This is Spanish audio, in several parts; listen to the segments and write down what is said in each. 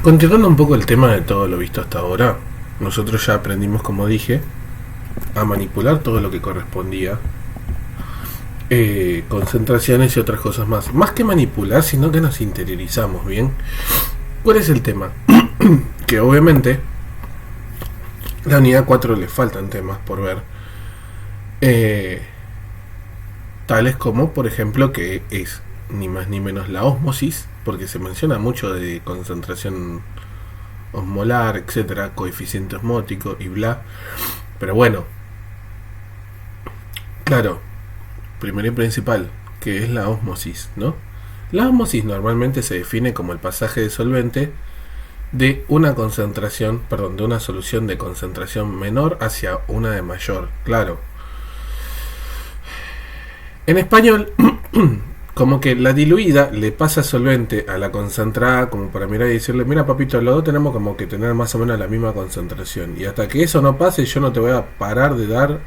Continuando un poco el tema de todo lo visto hasta ahora, nosotros ya aprendimos, como dije, a manipular todo lo que correspondía, concentraciones y otras cosas más. Más que manipular, sino que nos interiorizamos, ¿bien? ¿Cuál es el tema? Que obviamente la unidad 4 le faltan temas por ver, eh, tales como, por ejemplo, que es ni más ni menos la ósmosis, porque se menciona mucho de concentración osmolar, etcétera, coeficiente osmótico y bla. Pero bueno, claro, primero y principal, que es la ósmosis, ¿no? La ósmosis normalmente se define como el pasaje de solvente de una concentración, perdón, de una solución de concentración menor hacia una de mayor, claro. En español, como que la diluida le pasa solvente a la concentrada, como para mirar y decirle, mira papito, los dos tenemos como que tener más o menos la misma concentración, y hasta que eso no pase yo no te voy a parar de dar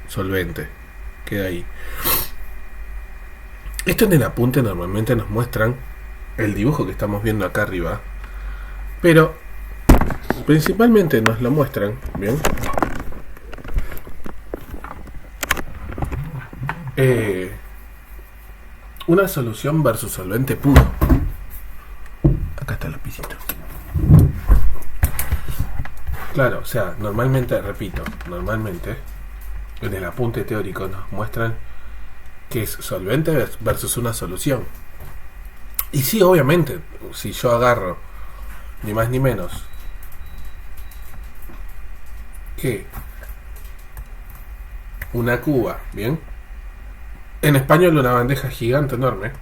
solvente. Queda ahí. Esto en el apunte normalmente nos muestran el dibujo que estamos viendo acá arriba, pero principalmente nos lo muestran, ¿bien? Eh, una solución versus solvente puro. Acá está el lapicito. Claro, o sea, normalmente, repito, normalmente en el apunte teórico nos muestran que es solvente versus una solución. Y sí, obviamente, si yo agarro ni más ni menos que una cuba, ¿bien? En español una bandeja gigante enorme,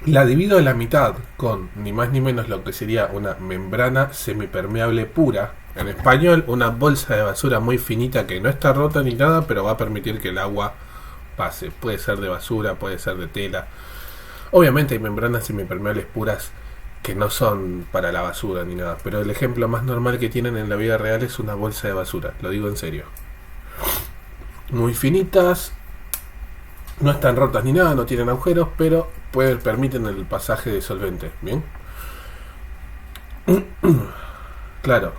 la divido a la mitad con ni más ni menos lo que sería una membrana semipermeable pura. En español, una bolsa de basura muy finita que no está rota ni nada, pero va a permitir que el agua pase. Puede ser de basura, puede ser de tela. Obviamente hay membranas semipermeables puras que no son para la basura ni nada, pero el ejemplo más normal que tienen en la vida real es una bolsa de basura, lo digo en serio. Muy finitas, no están rotas ni nada, no tienen agujeros, pero permiten el pasaje de solvente, ¿bien? Claro,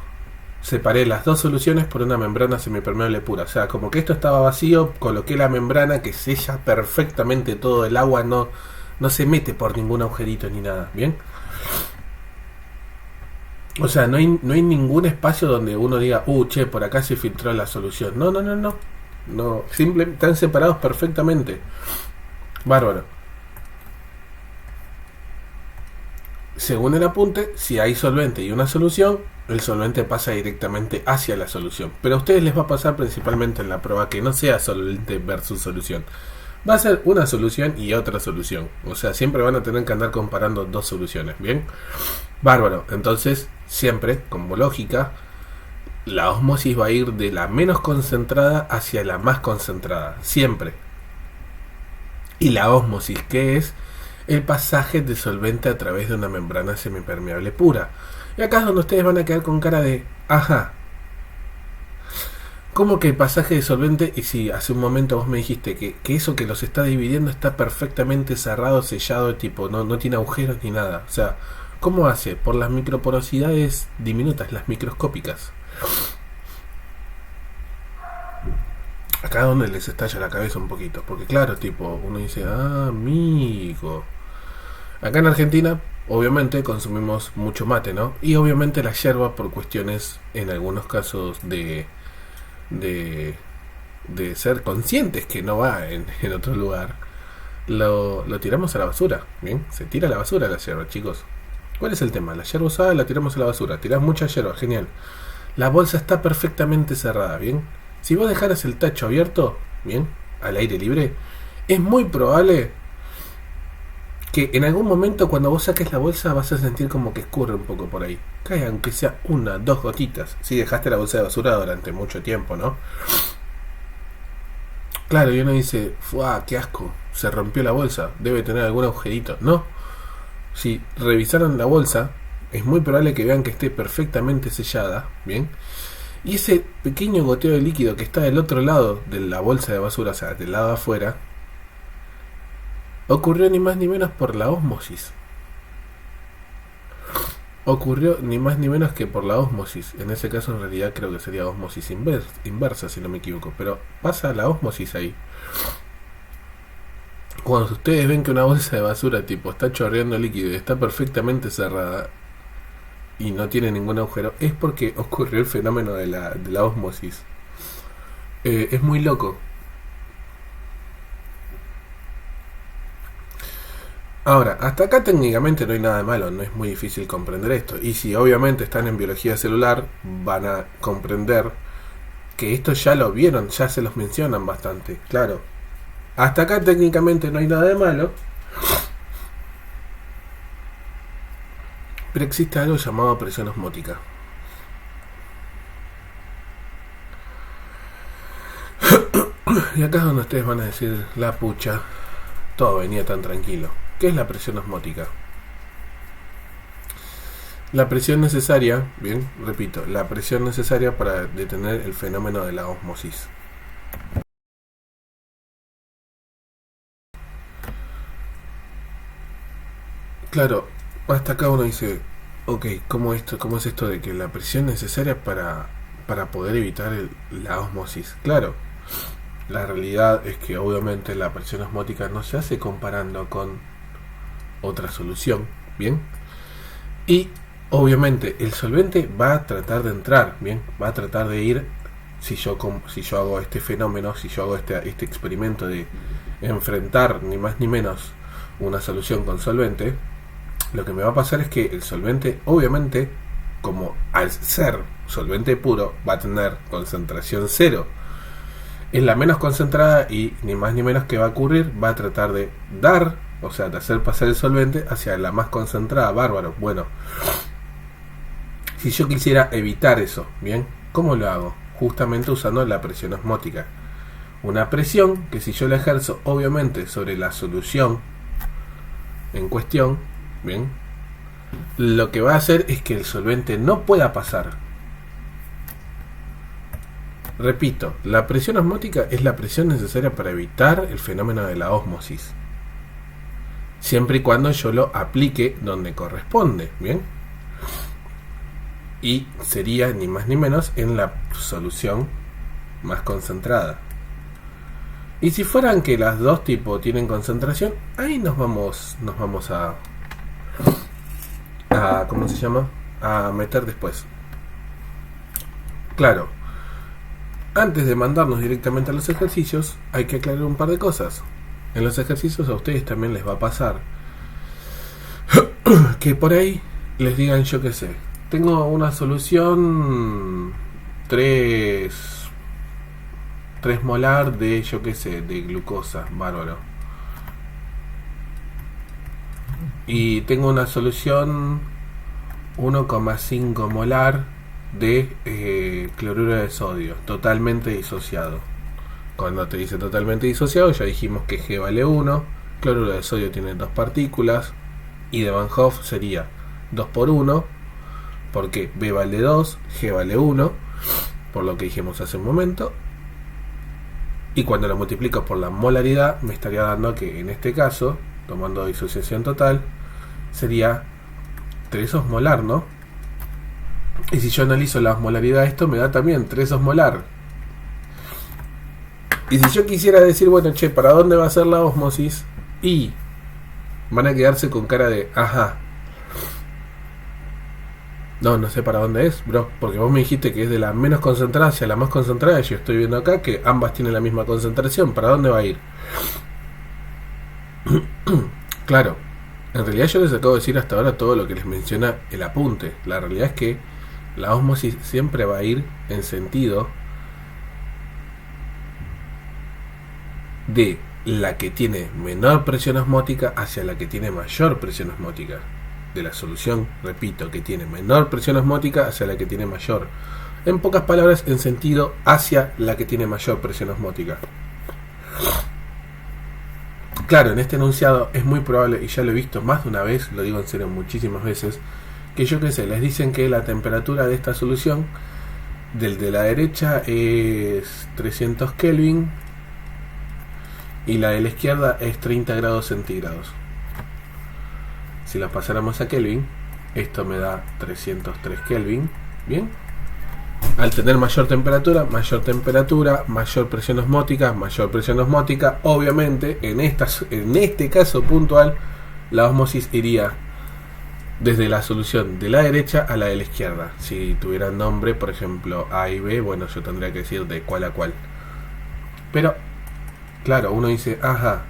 separé las dos soluciones por una membrana semipermeable pura. O sea, como que esto estaba vacío, coloqué la membrana que sella perfectamente todo el agua, no se mete por ningún agujerito ni nada, ¿bien? O sea, no hay ningún espacio donde uno diga, che, por acá se filtró la solución. No, simplemente están separados perfectamente. Bárbaro. Según el apunte, si hay solvente y una solución, el solvente pasa directamente hacia la solución. Pero a ustedes les va a pasar principalmente en la prueba que no sea solvente versus solución. Va a ser una solución y otra solución. O sea, siempre van a tener que andar comparando dos soluciones, ¿bien? Bárbaro. Entonces, siempre, como lógica, la ósmosis va a ir de la menos concentrada hacia la más concentrada. Siempre. Y la ósmosis, ¿qué es? El pasaje de solvente a través de una membrana semipermeable pura. Y acá es donde ustedes van a quedar con cara de, ajá, ¿cómo que el pasaje de solvente? Y si hace un momento vos me dijiste que eso que los está dividiendo está perfectamente cerrado, sellado, tipo, no tiene agujeros ni nada. O sea, ¿cómo hace? Por las microporosidades diminutas, las microscópicas. Acá es donde les estalla la cabeza un poquito. Porque claro, tipo, uno dice, amigo. Acá en Argentina, obviamente, consumimos mucho mate, ¿no? Y obviamente la yerba por cuestiones, en algunos casos, de, de ser conscientes que no va en otro lugar, lo tiramos a la basura, ¿bien? Se tira a la basura la yerba, chicos. ¿Cuál es el tema? La yerba usada la tiramos a la basura. Tirás mucha yerba, genial. La bolsa está perfectamente cerrada, ¿bien? Si vos dejaras el tacho abierto, ¿bien? Al aire libre, es muy probable que en algún momento cuando vos saques la bolsa vas a sentir como que escurre un poco por ahí. Cae aunque sea una, dos gotitas. Si dejaste la bolsa de basura durante mucho tiempo, ¿no? Claro, y uno dice, ¡fuah, qué asco! Se rompió la bolsa, debe tener algún agujerito. No, si revisaron la bolsa, es muy probable que vean que esté perfectamente sellada, ¿bien? Y ese pequeño goteo de líquido que está del otro lado de la bolsa de basura, o sea, del lado de afuera, ocurrió ni más ni menos por la ósmosis. Ocurrió ni más ni menos que por la ósmosis. En ese caso en realidad creo que sería ósmosis inversa, si no me equivoco. Pero pasa la ósmosis ahí. Cuando ustedes ven que una bolsa de basura tipo está chorreando líquido y está perfectamente cerrada y no tiene ningún agujero, es porque ocurrió el fenómeno de la ósmosis. Es muy loco. Ahora, hasta acá técnicamente no hay nada de malo, no es muy difícil comprender esto. Y si obviamente están en biología celular, van a comprender que esto ya lo vieron, ya se los mencionan bastante, claro. Hasta acá técnicamente no hay nada de malo, pero existe algo llamado presión osmótica. Y acá es donde ustedes van a decir, la pucha, todo venía tan tranquilo. ¿Qué es la presión osmótica? La presión necesaria, bien, repito, la presión necesaria para detener el fenómeno de la ósmosis. Claro, hasta acá uno dice, ok, ¿cómo es esto de que la presión necesaria para poder evitar la ósmosis? Claro, la realidad es que obviamente la presión osmótica no se hace comparando con otra solución, ¿bien? Y obviamente el solvente va a tratar de entrar, ¿bien? Va a tratar de ir, si yo hago este fenómeno, si yo hago este experimento de enfrentar ni más ni menos una solución con solvente, lo que me va a pasar es que el solvente, obviamente, como al ser solvente puro, va a tener concentración cero. Es la menos concentrada y ni más ni menos que va a ocurrir, va a tratar de dar, o sea, de hacer pasar el solvente hacia la más concentrada. Bárbaro. Bueno, si yo quisiera evitar eso, ¿bien? ¿Cómo lo hago? Justamente usando la presión osmótica. Una presión que si yo la ejerzo, obviamente, sobre la solución en cuestión, ¿bien? Lo que va a hacer es que el solvente no pueda pasar. Repito, la presión osmótica es la presión necesaria para evitar el fenómeno de la ósmosis. Siempre y cuando yo lo aplique donde corresponde, ¿bien? Y sería ni más ni menos en la solución más concentrada. Y si fueran que las dos tipos tienen concentración, ahí nos vamos a ¿cómo se llama? A meter después. Claro, antes de mandarnos directamente a los ejercicios, hay que aclarar un par de cosas. En los ejercicios a ustedes también les va a pasar que por ahí les digan, yo qué sé, tengo una solución 3 molar de, yo qué sé, de glucosa, bárbaro. Y tengo una solución 1,5 molar de cloruro de sodio, totalmente disociado. Cuando te dice totalmente disociado, ya dijimos que G vale 1, cloruro de sodio tiene 2 partículas, y de Van Hoff sería 2 por 1, porque B vale 2, G vale 1, por lo que dijimos hace un momento, y cuando lo multiplico por la molaridad, me estaría dando que en este caso, tomando disociación total, sería 3 osmolar, ¿no? Y si yo analizo la osmolaridad de esto, me da también 3 osmolar. Y si yo quisiera decir, bueno, che, ¿para dónde va a ser la ósmosis? Y van a quedarse con cara de, ajá. No sé para dónde es, bro, porque vos me dijiste que es de la menos concentrada hacia la más concentrada. Yo estoy viendo acá que ambas tienen la misma concentración. ¿Para dónde va a ir? Claro, en realidad yo les acabo de decir hasta ahora todo lo que les menciona el apunte. La realidad es que la ósmosis siempre va a ir en sentido de la que tiene menor presión osmótica hacia la que tiene mayor presión osmótica. De la solución, repito, que tiene menor presión osmótica hacia la que tiene mayor. En pocas palabras, en sentido hacia la que tiene mayor presión osmótica. Claro, en este enunciado es muy probable, y ya lo he visto más de una vez, lo digo en serio muchísimas veces, que yo qué sé, les dicen que la temperatura de esta solución del de la derecha es 300 Kelvin y la de la izquierda es 30 grados centígrados. Si las pasáramos a Kelvin, esto me da 303 Kelvin. Bien. Al tener mayor temperatura, mayor presión osmótica, obviamente en este caso puntual, la ósmosis iría desde la solución de la derecha a la de la izquierda. Si tuviera nombre, por ejemplo, A y B, bueno, yo tendría que decir de cuál a cuál. Pero, claro, uno dice, ajá,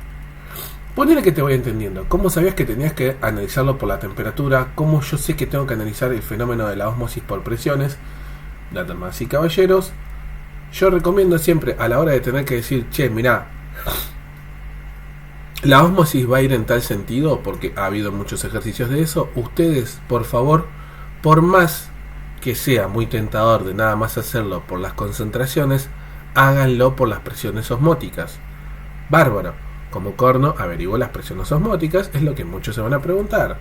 ponele que te voy entendiendo. ¿Cómo sabías que tenías que analizarlo por la temperatura? ¿Cómo yo sé que tengo que analizar el fenómeno de la ósmosis por presiones? Damas y caballeros, yo recomiendo siempre a la hora de tener que decir, che, mirá, la ósmosis va a ir en tal sentido, porque ha habido muchos ejercicios de eso. Ustedes, por favor, por más que sea muy tentador de nada más hacerlo por las concentraciones, háganlo por las presiones osmóticas. Bárbaro. Como Corno averiguó las presiones osmóticas, es lo que muchos se van a preguntar.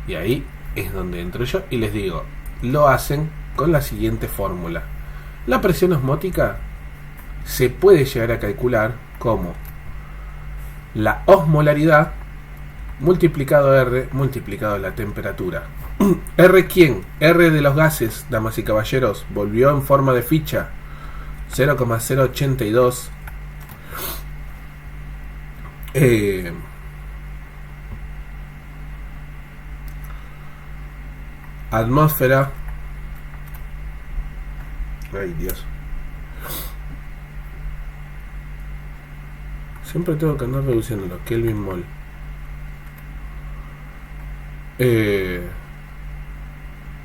Y ahí es donde entro yo y les digo, lo hacen con la siguiente fórmula. La presión osmótica se puede llegar a calcular como la osmolaridad multiplicado R multiplicado la temperatura. ¿R quién? R de los gases, damas y caballeros, volvió en forma de ficha 0,082 atmósfera. Ay, Dios. Siempre tengo que andar reduciéndolo. Kelvin mol.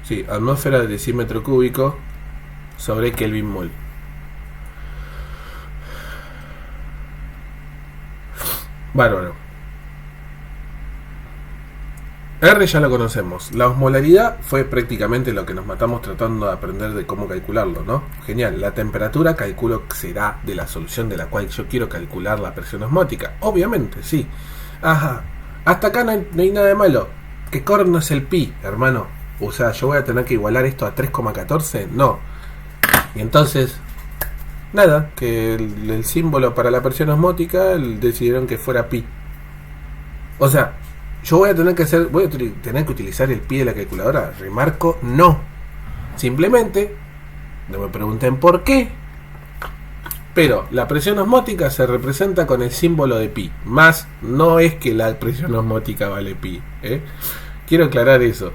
Sí, atmósfera de decímetro cúbico sobre Kelvin mol. Bárbaro. R ya lo conocemos. La osmolaridad fue prácticamente lo que nos matamos tratando de aprender de cómo calcularlo, ¿no? Genial. La temperatura calculo que será de la solución de la cual yo quiero calcular la presión osmótica. Obviamente, sí. Ajá. Hasta acá no hay nada de malo. Que Corno es el pi, hermano. O sea, yo voy a tener que igualar esto a 3,14. No. Y entonces, nada, que el símbolo para la presión osmótica decidieron que fuera pi. O sea, yo voy a tener que utilizar el pi de la calculadora. Remarco, no. Simplemente, no me pregunten por qué, pero la presión osmótica se representa con el símbolo de pi. Más no es que la presión osmótica vale pi, ¿eh? Quiero aclarar eso.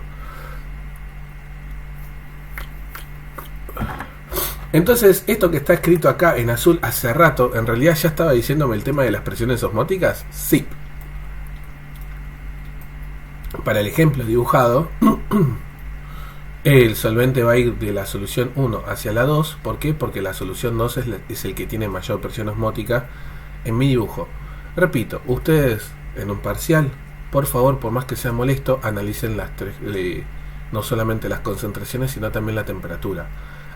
Entonces, esto que está escrito acá en azul hace rato, en realidad ya estaba diciéndome el tema de las presiones osmóticas. Sí. Para el ejemplo dibujado, el solvente va a ir de la solución 1 hacia la 2. ¿Por qué? Porque la solución 2 es el que tiene mayor presión osmótica en mi dibujo. Repito, ustedes en un parcial, por favor, por más que sea molesto, analicen las tres, no solamente las concentraciones, sino también la temperatura.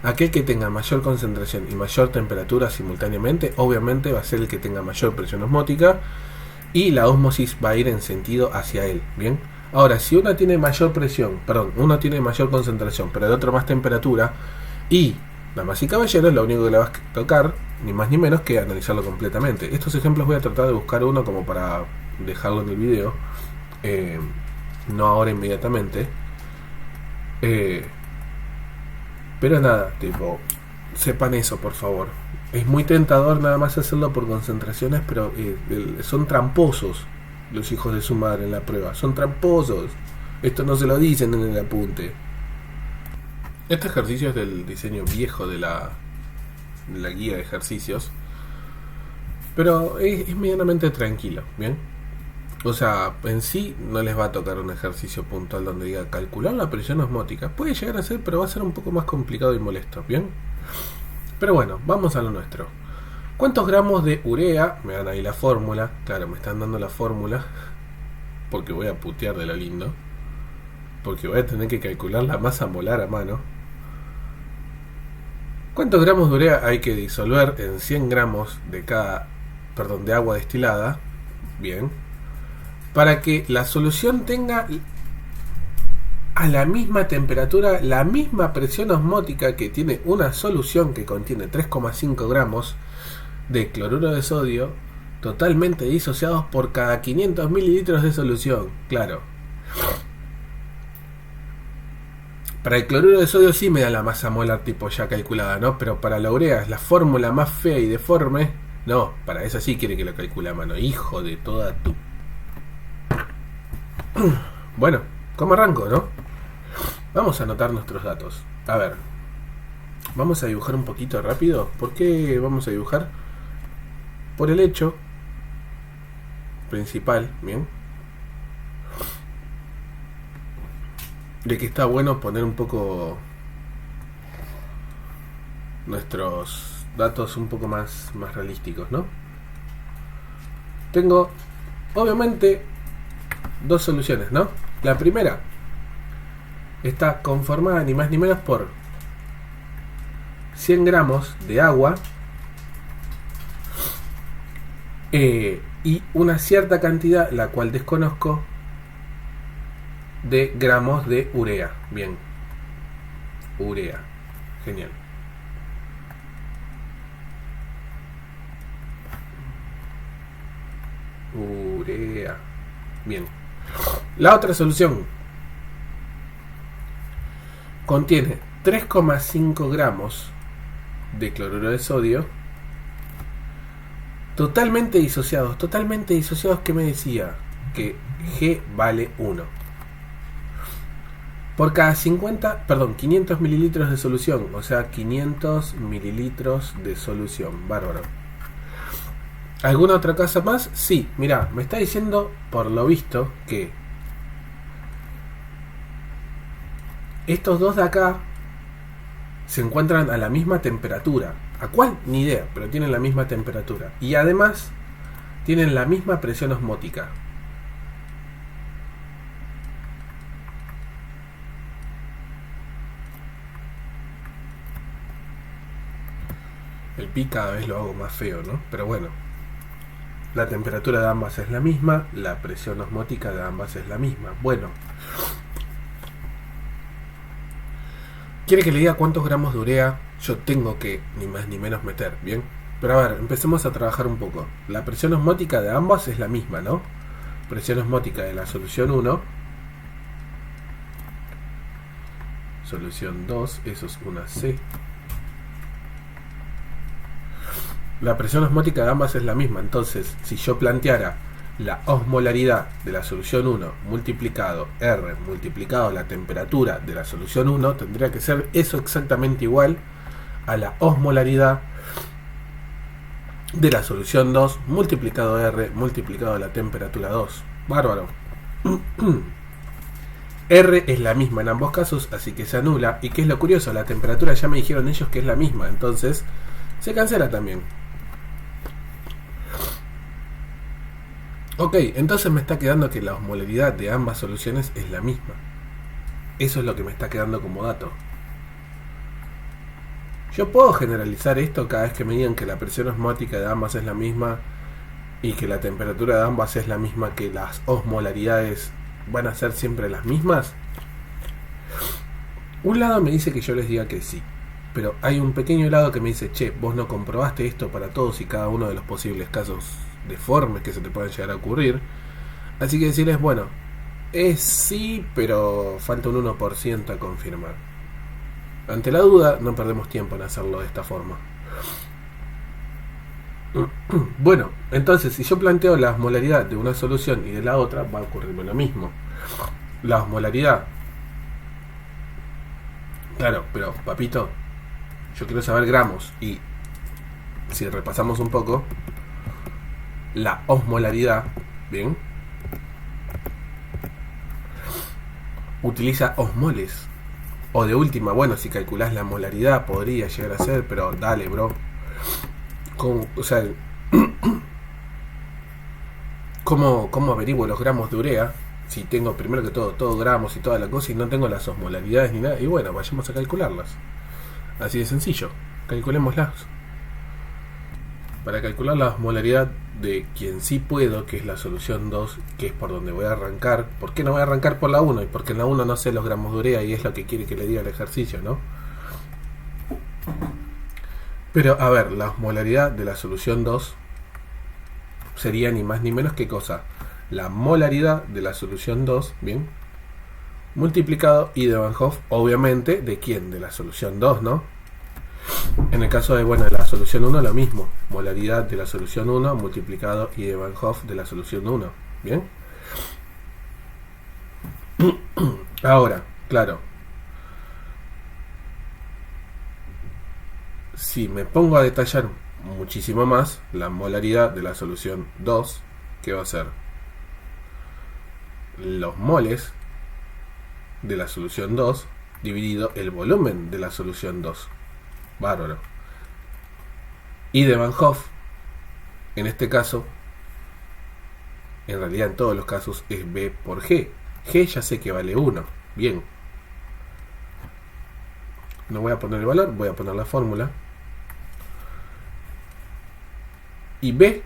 Aquel que tenga mayor concentración y mayor temperatura simultáneamente, obviamente va a ser el que tenga mayor presión osmótica, y la ósmosis va a ir en sentido hacia él. Bien. Ahora, si uno tiene mayor concentración, pero el otro más temperatura, y, damas y caballeros, lo único que le va a tocar, ni más ni menos que analizarlo completamente. Estos ejemplos voy a tratar de buscar uno como para dejarlo en el video, no ahora inmediatamente, pero nada, tipo, sepan eso, por favor. Es muy tentador nada más hacerlo por concentraciones, pero son tramposos los hijos de su madre en la prueba. Son tramposos. Esto no se lo dicen en el apunte. Este ejercicio es del diseño viejo de la guía de ejercicios, pero es medianamente tranquilo, ¿bien? O sea, en sí no les va a tocar un ejercicio puntual donde diga calcular la presión osmótica. Puede llegar a ser, pero va a ser un poco más complicado y molesto, ¿bien? Pero bueno, vamos a lo nuestro. ¿Cuántos gramos de urea? Me dan ahí la fórmula. Claro, me están dando la fórmula porque voy a putear de lo lindo, porque voy a tener que calcular la masa molar a mano. ¿Cuántos gramos de urea hay que disolver en 100 gramos de agua destilada? Bien. Para que la solución tenga a la misma temperatura, la misma presión osmótica que tiene una solución que contiene 3,5 gramos de cloruro de sodio totalmente disociados por cada 500 mililitros de solución. Claro. Para el cloruro de sodio sí me da la masa molar tipo ya calculada, ¿no? Pero para la urea es la fórmula más fea y deforme. No, para esa sí quiere que lo calcule a mano. Hijo de toda tu... Bueno, ¿cómo arranco, no? Vamos a anotar nuestros datos. A ver, vamos a dibujar un poquito rápido. ¿Por qué vamos a dibujar? Por el hecho principal, bien, de que está bueno poner un poco nuestros datos un poco más realísticos, ¿no? Tengo, obviamente, dos soluciones, ¿no? La primera está conformada ni más ni menos por 100 gramos de agua y una cierta cantidad, la cual desconozco, de gramos de urea. Bien, urea, genial. Urea, bien. La otra solución contiene 3,5 gramos de cloruro de sodio totalmente disociados. Totalmente disociados, que me decía que G vale 1 por cada 500 mililitros de solución. O sea, 500 mililitros de solución. Bárbaro. ¿Alguna otra cosa más? Sí, mirá, me está diciendo por lo visto que estos dos de acá se encuentran a la misma temperatura. ¿A cuál? Ni idea, pero tienen la misma temperatura. Y además tienen la misma presión osmótica. El pi cada vez lo hago más feo, ¿no? Pero bueno. La temperatura de ambas es la misma, la presión osmótica de ambas es la misma. Bueno. ¿Quiere que le diga cuántos gramos de urea yo tengo que ni más ni menos meter? Bien. Pero a ver, empecemos a trabajar un poco. La presión osmótica de ambas es la misma, ¿no? Presión osmótica de la solución 1. Solución 2, eso es una C. La presión osmótica de ambas es la misma. Entonces, si yo planteara la osmolaridad de la solución 1 multiplicado R multiplicado la temperatura de la solución 1, tendría que ser eso exactamente igual a la osmolaridad de la solución 2 multiplicado R multiplicado la temperatura 2. Bárbaro. R es la misma en ambos casos, así que se anula. Y que es lo curioso, la temperatura ya me dijeron ellos que es la misma, entonces se cancela también. Ok, entonces me está quedando que la osmolaridad de ambas soluciones es la misma. Eso es lo que me está quedando como dato. Yo puedo generalizar esto cada vez que me digan que la presión osmótica de ambas es la misma y que la temperatura de ambas es la misma, que las osmolaridades van a ser siempre las mismas. Un lado me dice que yo les diga que sí, pero hay un pequeño lado que me dice, che, vos no comprobaste esto para todos y cada uno de los posibles casos deformes que se te puedan llegar a ocurrir. Así que decirles, bueno, es sí, pero falta un 1% a confirmar. Ante la duda, no perdemos tiempo en hacerlo de esta forma. Bueno, entonces, si yo planteo la osmolaridad de una solución y de la otra, va a ocurrirme lo mismo. La osmolaridad. Claro, pero, papito, yo quiero saber gramos. Y si repasamos un poco, la osmolaridad, bien, utiliza osmoles. O de última, bueno, si calculás la molaridad podría llegar a ser, pero dale, bro. O sea, ¿cómo averiguo los gramos de urea? Si tengo primero que todo gramos y toda la cosa y no tengo las osmolaridades ni nada. Y bueno, vayamos a calcularlas. Así de sencillo, calculémoslas. Para calcular la osmolaridad de quien sí puedo, que es la solución 2, que es por donde voy a arrancar. ¿Por qué no voy a arrancar por la 1? Y porque en la 1 no sé los gramos de urea y es lo que quiere que le diga el ejercicio, ¿no? Pero, a ver, la osmolaridad de la solución 2 sería ni más ni menos que cosa, la molaridad de la solución 2, bien, multiplicado I de Van Hoff, obviamente, ¿de quién? De la solución 2, ¿no? En el caso de, bueno, de la solución 1, lo mismo, molaridad de la solución 1 multiplicado I de Van Hoff de la solución 1, ¿bien? Ahora, claro, si me pongo a detallar muchísimo más, la molaridad de la solución 2, ¿qué va a ser? Los moles de la solución 2 dividido el volumen de la solución 2. Bárbaro. Y de Van Hoff, en este caso, en realidad en todos los casos es B por G. G ya sé que vale 1. Bien. No voy a poner el valor, voy a poner la fórmula. Y B,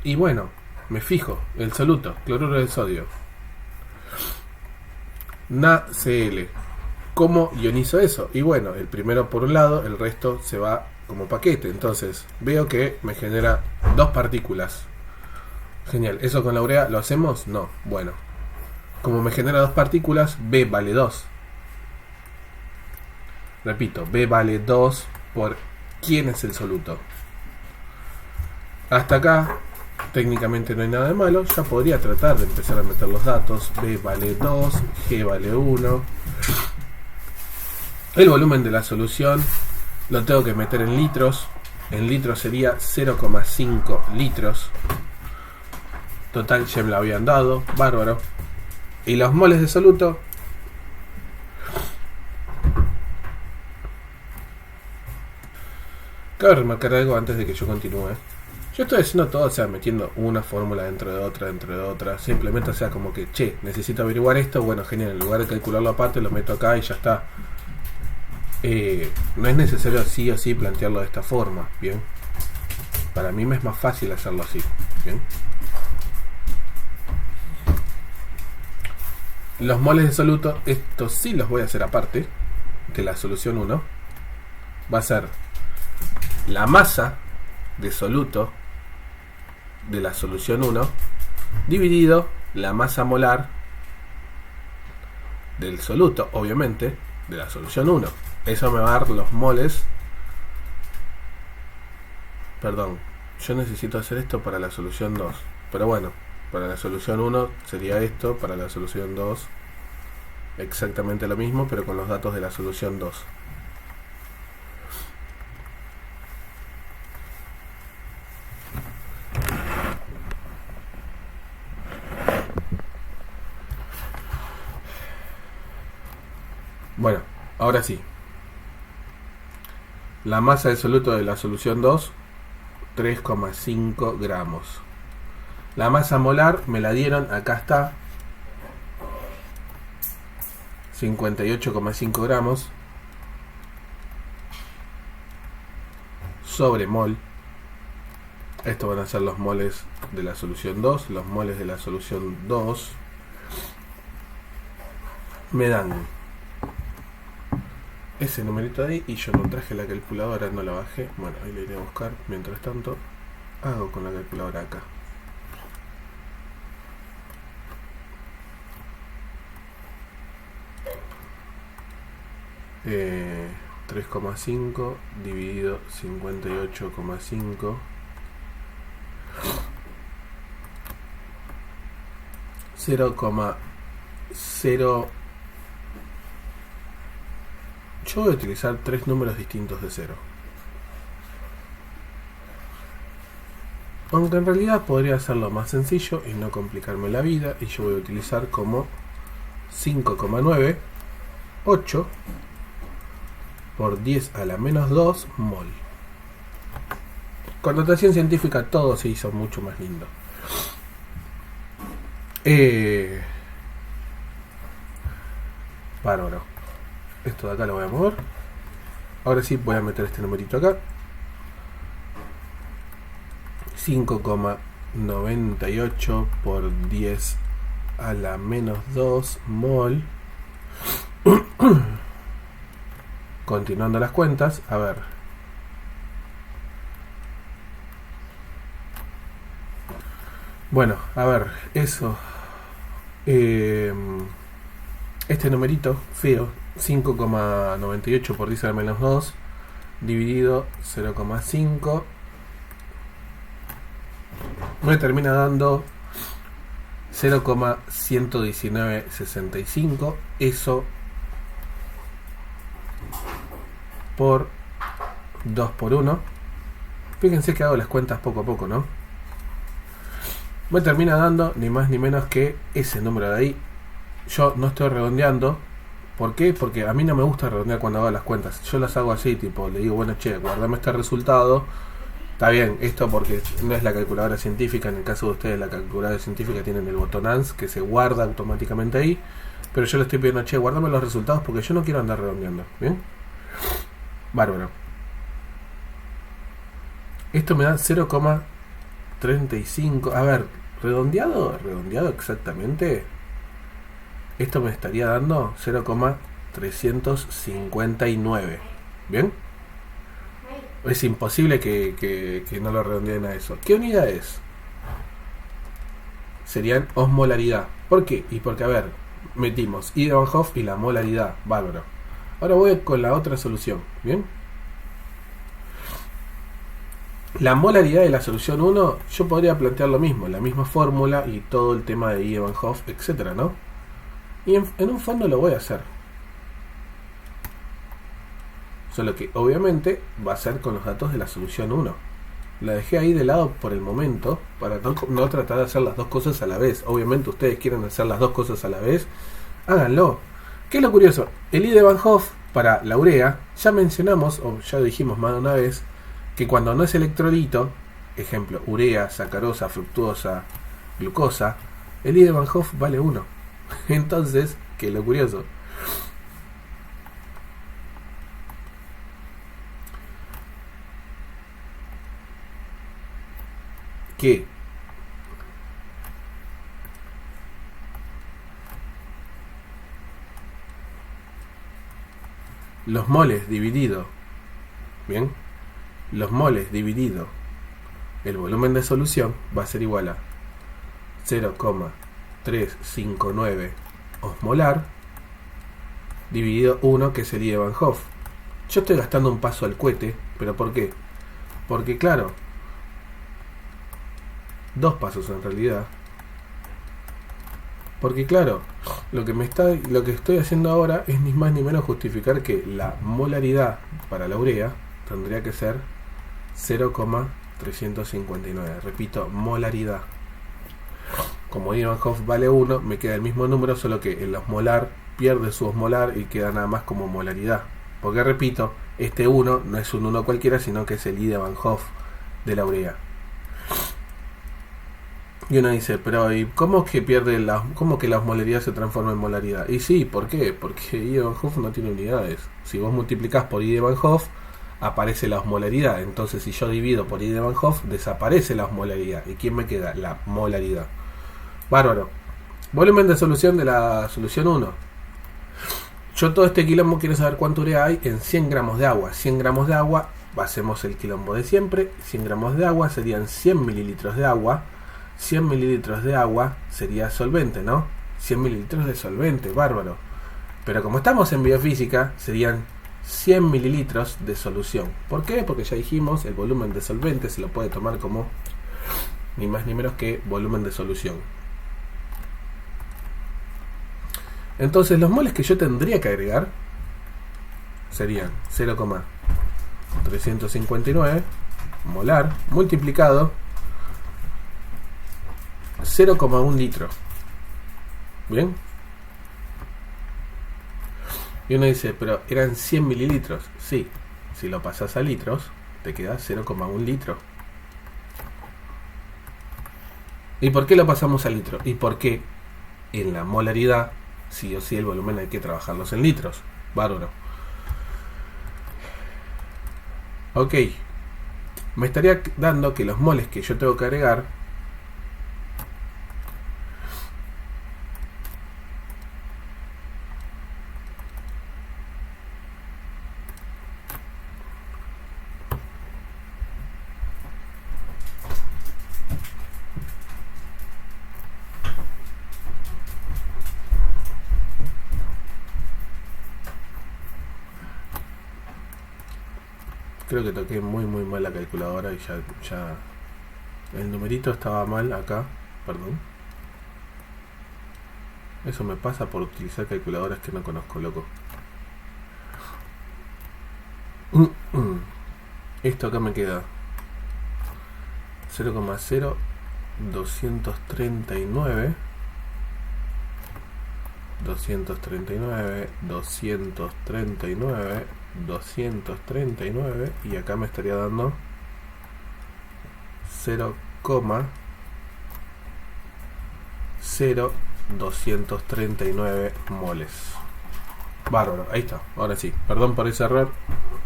y bueno, me fijo, el soluto, cloruro de sodio. NaCl. ¿Cómo ionizo eso? Y bueno, el primero por un lado, el resto se va como paquete. Entonces, veo que me genera dos partículas. Genial. ¿Eso con la urea lo hacemos? No. Bueno. Como me genera dos partículas, B vale 2. Repito, B vale 2 por ¿quién es el soluto? Hasta acá, técnicamente no hay nada de malo. Ya podría tratar de empezar a meter los datos. B vale 2, G vale 1. El volumen de la solución lo tengo que meter en litros. En litros sería 0,5 litros. Total, ya me lo habían dado. Bárbaro. Y los moles de soluto. Cabe remarcar algo antes de que yo continúe. Yo estoy haciendo todo, o sea, metiendo una fórmula dentro de otra. Simplemente, o sea, como que, che, necesito averiguar esto. Bueno, genial, en lugar de calcularlo aparte, lo meto acá y ya está. No es necesario sí o sí plantearlo de esta forma, ¿bien? Para mí me es más fácil hacerlo así, ¿bien? Los moles de soluto, estos sí los voy a hacer aparte de la solución 1. Va a ser la masa de soluto de la solución 1 dividido la masa molar del soluto, obviamente, de la solución 1. Eso me va a dar los moles. Perdón, yo necesito hacer esto para la solución 2. Pero bueno, para la solución 1 sería esto, para la solución 2 exactamente lo mismo, pero con los datos de la solución 2. Bueno, ahora sí. La masa de soluto de la solución 2, 3,5 gramos. La masa molar me la dieron, acá está, 58,5 gramos sobre mol. Estos van a ser los moles de la solución 2. Los moles de la solución 2 me dan ese numerito ahí, y yo no traje la calculadora, no la bajé. Bueno, ahí la iré a buscar. Mientras tanto, hago con la calculadora acá. Eh, 3,5 dividido 58,5 0,0. Yo voy a utilizar tres números distintos de 0. Aunque en realidad podría hacerlo más sencillo y no complicarme la vida, y yo voy a utilizar como 5,98 por 10 a la menos 2 mol. Con notación científica todo se hizo mucho más lindo. Bárbaro. Esto de acá lo voy a mover. Ahora sí voy a meter este numerito acá. 5,98 por 10 a la menos 2 mol. Continuando las cuentas, a ver. Bueno, a ver, eso. Eh, este numerito feo, 5,98 por 10 a la menos 2, dividido 0,5, me termina dando 0,11965. Eso por 2 por 1. Fíjense que hago las cuentas poco a poco, ¿no? Me termina dando ni más ni menos que ese número de ahí. Yo no estoy redondeando. ¿Por qué? Porque a mí no me gusta redondear cuando hago las cuentas. Yo las hago así, tipo, le digo, bueno, che, guardame este resultado. Está bien, esto porque no es la calculadora científica. En el caso de ustedes, la calculadora científica tienen el botón ANS que se guarda automáticamente ahí. Pero yo le estoy pidiendo, che, guardame los resultados porque yo no quiero andar redondeando. ¿Bien? Bárbaro. Esto me da 0,35. A ver, redondeado exactamente. Esto me estaría dando 0,359. ¿Bien? Es imposible que no lo redondeen a eso. ¿Qué unidad es? Serían osmolaridad. ¿Por qué? Y porque, a ver, metimos I de Van Hoff y la molaridad. Bárbaro. Ahora voy con la otra solución. ¿Bien? La molaridad de la solución 1, yo podría plantear lo mismo, la misma fórmula y todo el tema de I de Van Hoff, etcétera, ¿no? Y en un fondo lo voy a hacer. Solo que obviamente va a ser con los datos de la solución 1. La dejé ahí de lado por el momento para no tratar de hacer las dos cosas a la vez. Obviamente ustedes quieren hacer las dos cosas a la vez, háganlo. ¿Qué es lo curioso? El I de Van Hoff para la urea, ya mencionamos, o ya dijimos más de una vez, que cuando no es electrolito, ejemplo, urea, sacarosa, fructuosa, glucosa, el I de Van Hoff vale 1. Entonces, ¿qué es lo curioso? Que los moles dividido, ¿bien? Los moles dividido el volumen de solución va a ser igual a 0,359 osmolar dividido 1, que sería Van Hoff. Yo estoy gastando un paso al cohete, pero ¿por qué? Porque claro, dos pasos en realidad. Porque claro, lo que estoy haciendo ahora es ni más ni menos justificar que la molaridad para la urea tendría que ser 0,359. Repito, molaridad. Como I de Van Hoff vale 1, me queda el mismo número, solo que el osmolar pierde su osmolar y queda nada más como molaridad. Porque repito, este 1 no es un 1 cualquiera, sino que es el I de Van Hoff de la urea. Y uno dice, pero ¿y cómo que la osmolaridad se transforma en molaridad? Y sí, ¿por qué? Porque I de Van Hoff no tiene unidades. Si vos multiplicás por I de Van Hoff, aparece la osmolaridad. Entonces, si yo divido por I de Van Hoff, desaparece la osmolaridad. ¿Y quién me queda? La molaridad. Bárbaro. Volumen de solución de la solución 1. Yo todo este quilombo quiero saber cuánto urea hay en 100 gramos de agua. 100 gramos de agua, hacemos el quilombo de siempre. 100 gramos de agua serían 100 mililitros de agua. 100 mililitros de agua sería solvente, ¿no? 100 mililitros de solvente, bárbaro. Pero como estamos en biofísica, serían 100 mililitros de solución. ¿Por qué? Porque ya dijimos, el volumen de solvente se lo puede tomar como ni más ni menos que volumen de solución. Entonces los moles que yo tendría que agregar serían 0,359 molar multiplicado 0,1 litro. ¿Bien? Y uno dice, pero eran 100 mililitros. Sí, si lo pasas a litros, te queda 0,1 litro. ¿Y por qué lo pasamos a litro? Y porque en la molaridad, sí o sí, el volumen hay que trabajarlos en litros. Bárbaro. Ok. Me estaría dando que los moles que yo tengo que agregar Creo que toqué muy mal la calculadora y ya el numerito estaba mal acá, perdón. Eso me pasa por utilizar calculadoras que no conozco, loco. Esto acá me queda 0,0239 239 239 239 y acá me estaría dando 0,0239 moles. Bárbaro, ahí está, ahora sí, perdón por ese error.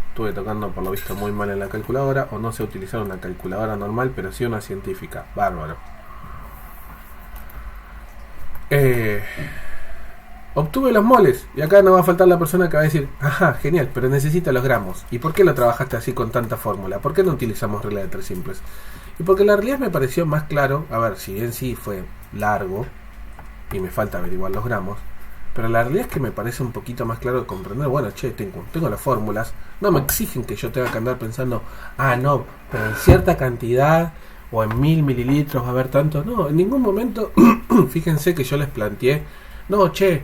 Estuve tocando por lo visto muy mal en la calculadora, o no sé utilizar una calculadora normal, pero sí una científica. Bárbaro. Obtuve los moles, y acá no va a faltar la persona que va a decir, ajá, genial, pero necesito los gramos. ¿Y por qué lo trabajaste así con tanta fórmula? ¿Por qué no utilizamos regla de tres simples? Y porque la realidad me pareció más claro, a ver, si bien sí fue largo, y me falta averiguar los gramos, pero la realidad es que me parece un poquito más claro de comprender, bueno, che, tengo las fórmulas, no me exigen que yo tenga que andar pensando, no, pero en cierta cantidad o en 1000 mililitros va a haber tanto, no, en ningún momento, fíjense que yo les planteé, no, che,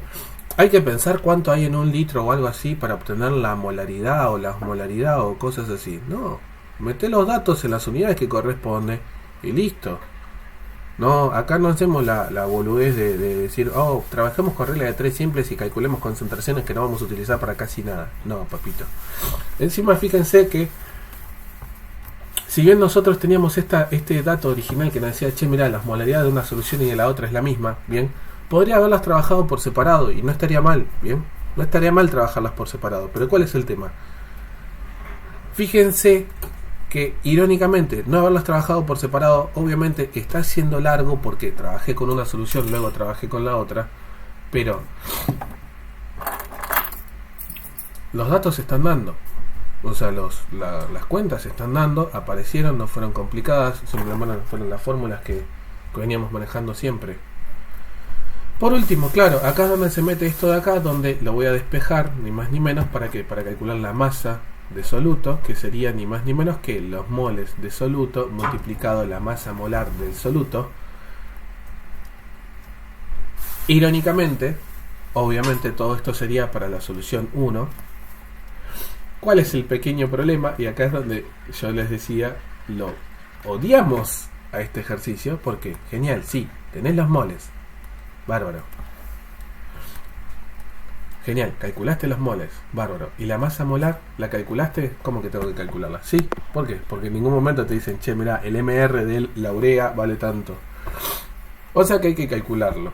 hay que pensar cuánto hay en un litro o algo así para obtener la molaridad o la osmolaridad o cosas así, no, mete los datos en las unidades que corresponde y listo. No, acá no hacemos la boludez de decir, trabajemos con regla de tres simples y calculemos concentraciones que no vamos a utilizar para casi nada. No, papito. Encima fíjense que, si bien nosotros teníamos este dato original que nos decía, che, mirá, la osmolaridad de una solución y de la otra es la misma, bien, podría haberlas trabajado por separado y no estaría mal, bien, no estaría mal trabajarlas por separado. Pero ¿cuál es el tema? Fíjense que irónicamente no haberlas trabajado por separado obviamente está siendo largo porque trabajé con una solución, luego trabajé con la otra, pero los datos se están dando, o sea, las cuentas se están dando, aparecieron, no fueron complicadas, simplemente fueron las fórmulas que veníamos manejando siempre. Por último, claro, acá es donde se mete esto de acá, donde lo voy a despejar, ni más ni menos, para calcular la masa de soluto, que sería ni más ni menos que los moles de soluto multiplicado la masa molar del soluto. Irónicamente, obviamente todo esto sería para la solución 1. ¿Cuál es el pequeño problema? Y acá es donde yo les decía, lo odiamos a este ejercicio, porque genial, sí, tenés los moles, bárbaro. Genial, calculaste los moles, bárbaro. ¿Y la masa molar la calculaste? ¿Cómo que tengo que calcularla? Sí, ¿por qué? Porque en ningún momento te dicen, che, mirá, el MR de la urea vale tanto. O sea que hay que calcularlo.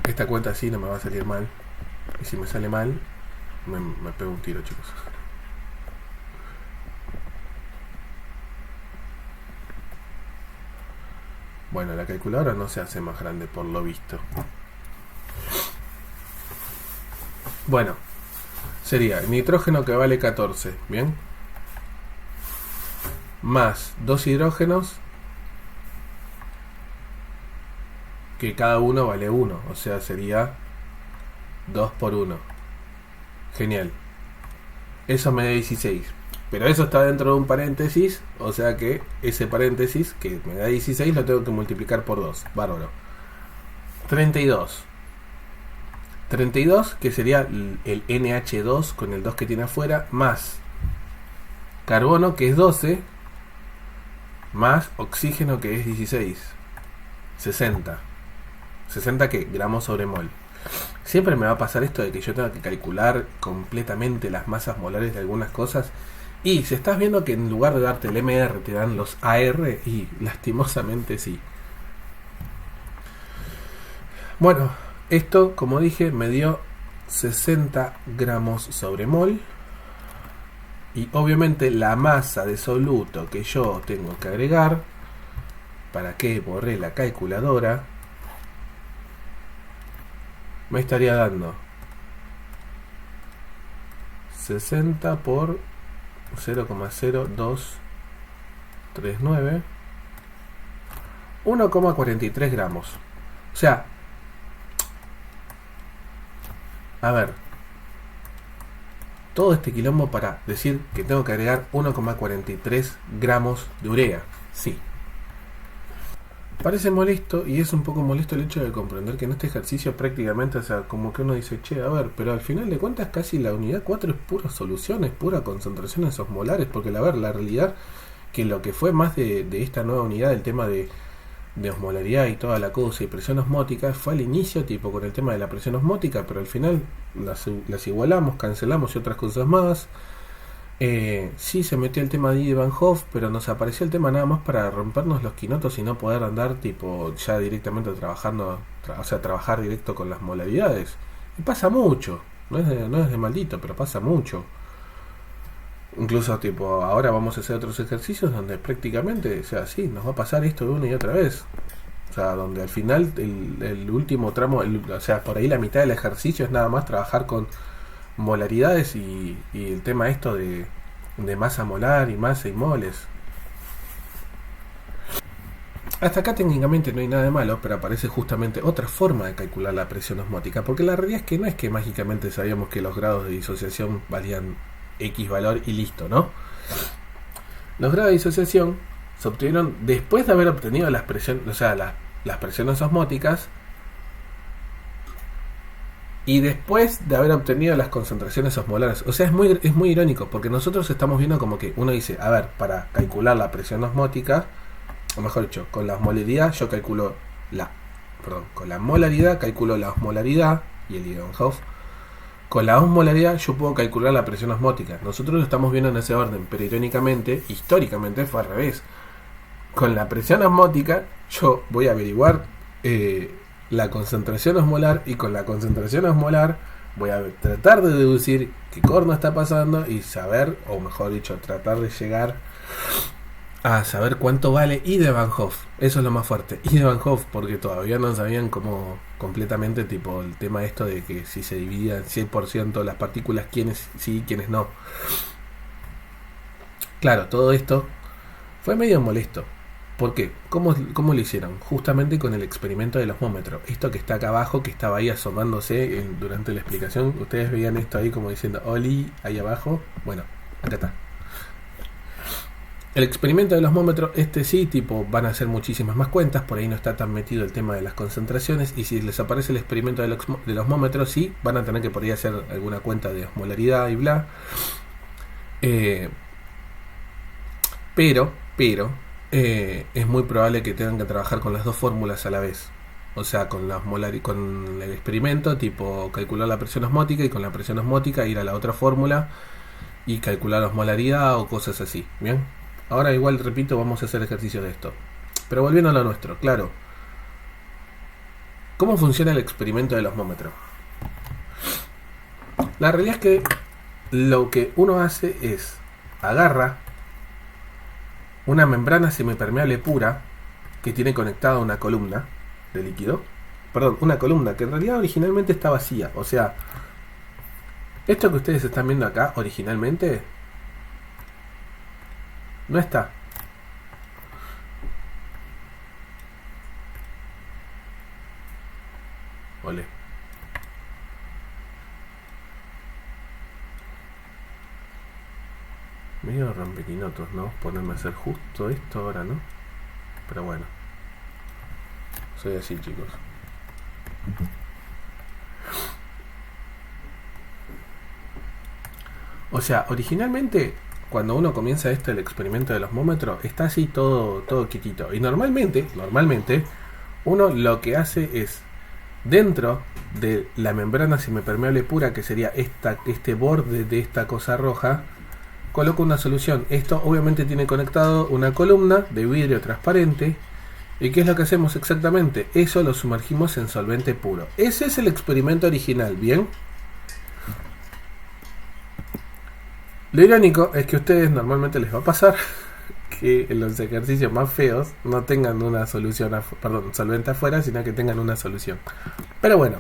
Esta cuenta así no me va a salir mal. Y si me sale mal, me pego un tiro, chicos. Bueno, la calculadora no se hace más grande por lo visto. Bueno, sería el nitrógeno que vale 14, ¿bien? Más 2 hidrógenos que cada uno vale 1, o sea, sería 2 por 1. Genial. Eso me da 16. Pero eso está dentro de un paréntesis, o sea que ese paréntesis que me da 16 lo tengo que multiplicar por 2. Bárbaro. 32. 32, que sería el NH2 con el 2 que tiene afuera, más carbono, que es 12, más oxígeno, que es 16. 60. ¿60 qué? Gramos sobre mol. Siempre me va a pasar esto de que yo tenga que calcular completamente las masas molares de algunas cosas. Y si estás viendo que en lugar de darte el MR te dan los AR, y lastimosamente sí. Bueno, esto, como dije, me dio 60 gramos sobre mol. Y obviamente la masa de soluto que yo tengo que agregar, para que borré la calculadora, me estaría dando 60 por 0,0239, 1,43 gramos. O sea, a ver, todo este quilombo para decir que tengo que agregar 1,43 gramos de urea. Sí. Parece molesto, y es un poco molesto el hecho de comprender que en este ejercicio prácticamente, o sea, como que uno dice, che, a ver, pero al final de cuentas casi la unidad 4 es pura solución, es pura concentraciones osmolares, porque la realidad que lo que fue más de esta nueva unidad, el tema de osmolaridad y toda la cosa y presión osmótica, fue al inicio tipo con el tema de la presión osmótica, pero al final las igualamos, cancelamos y otras cosas más. Sí se metió el tema de Van Hoff, pero nos apareció el tema nada más para rompernos los quinotos y no poder andar tipo ya directamente trabajando, o sea, trabajar directo con las molaridades. Y pasa mucho, no es de maldito, pero pasa mucho. Incluso tipo ahora vamos a hacer otros ejercicios donde prácticamente, o sea, sí, nos va a pasar esto de una y otra vez. O sea, donde al final el último tramo, o sea, por ahí la mitad del ejercicio es nada más trabajar con molaridades y el tema esto de masa molar y masa y moles. Hasta acá técnicamente no hay nada de malo, pero aparece justamente otra forma de calcular la presión osmótica, porque la realidad es que no es que mágicamente sabíamos que los grados de disociación valían X valor y listo, ¿no? Los grados de disociación se obtuvieron después de haber obtenido las presiones, o sea, las presiones osmóticas, y después de haber obtenido las concentraciones osmolares. O sea, es muy irónico, porque nosotros estamos viendo como que uno dice, a ver, para calcular la presión osmótica, o mejor dicho, con la osmolaridad yo calculo con la molaridad calculo la osmolaridad y el Van Hoff. Con la osmolaridad yo puedo calcular la presión osmótica. Nosotros lo estamos viendo en ese orden, pero irónicamente, históricamente fue al revés. Con la presión osmótica yo voy a averiguar la concentración osmolar, y con la concentración osmolar voy a tratar de deducir qué corno está pasando y saber, o mejor dicho, tratar de llegar a saber cuánto vale I de Van Hoff. Eso es lo más fuerte, I de Van Hoff, porque todavía no sabían cómo completamente tipo el tema esto de que si se dividían 100% las partículas, quiénes sí y quiénes no. Claro, todo esto fue medio molesto. ¿Por qué? ¿Cómo lo hicieron? Justamente con el experimento del osmómetro. Esto que está acá abajo, que estaba ahí asomándose durante la explicación. Ustedes veían esto ahí como diciendo, Oli, ahí abajo. Bueno, acá está. El experimento del osmómetro, sí, tipo, van a hacer muchísimas más cuentas. Por ahí no está tan metido el tema de las concentraciones. Y si les aparece el experimento del osmómetro, sí, van a tener que por ahí hacer alguna cuenta de osmolaridad y bla. Pero es muy probable que tengan que trabajar con las dos fórmulas a la vez. O sea, con el experimento, tipo calcular la presión osmótica, y con la presión osmótica ir a la otra fórmula y calcular la osmolaridad o cosas así. Bien, ahora igual repito, vamos a hacer ejercicio de esto. Pero volviendo a lo nuestro, claro. ¿Cómo funciona el experimento del osmómetro? La realidad es que lo que uno hace es agarra una membrana semipermeable pura que tiene conectada una columna de líquido. Perdón, una columna que en realidad originalmente está vacía. O sea, esto que ustedes están viendo acá originalmente no está. Ole. Medio rompequinotos, ¿no? Ponerme a hacer justo esto ahora, ¿no? Pero bueno. Soy así, chicos. O sea, originalmente, cuando uno comienza el experimento del osmómetro, está así todo quietito. Y normalmente, uno lo que hace es, dentro de la membrana semipermeable pura, que sería este borde de esta cosa roja, coloco una solución. Esto obviamente tiene conectado una columna de vidrio transparente. ¿Y qué es lo que hacemos exactamente? Eso lo sumergimos en solvente puro. Ese es el experimento original, ¿bien? Lo irónico es que a ustedes normalmente les va a pasar que en los ejercicios más feos no tengan una solución, solvente afuera, sino que tengan una solución. Pero bueno,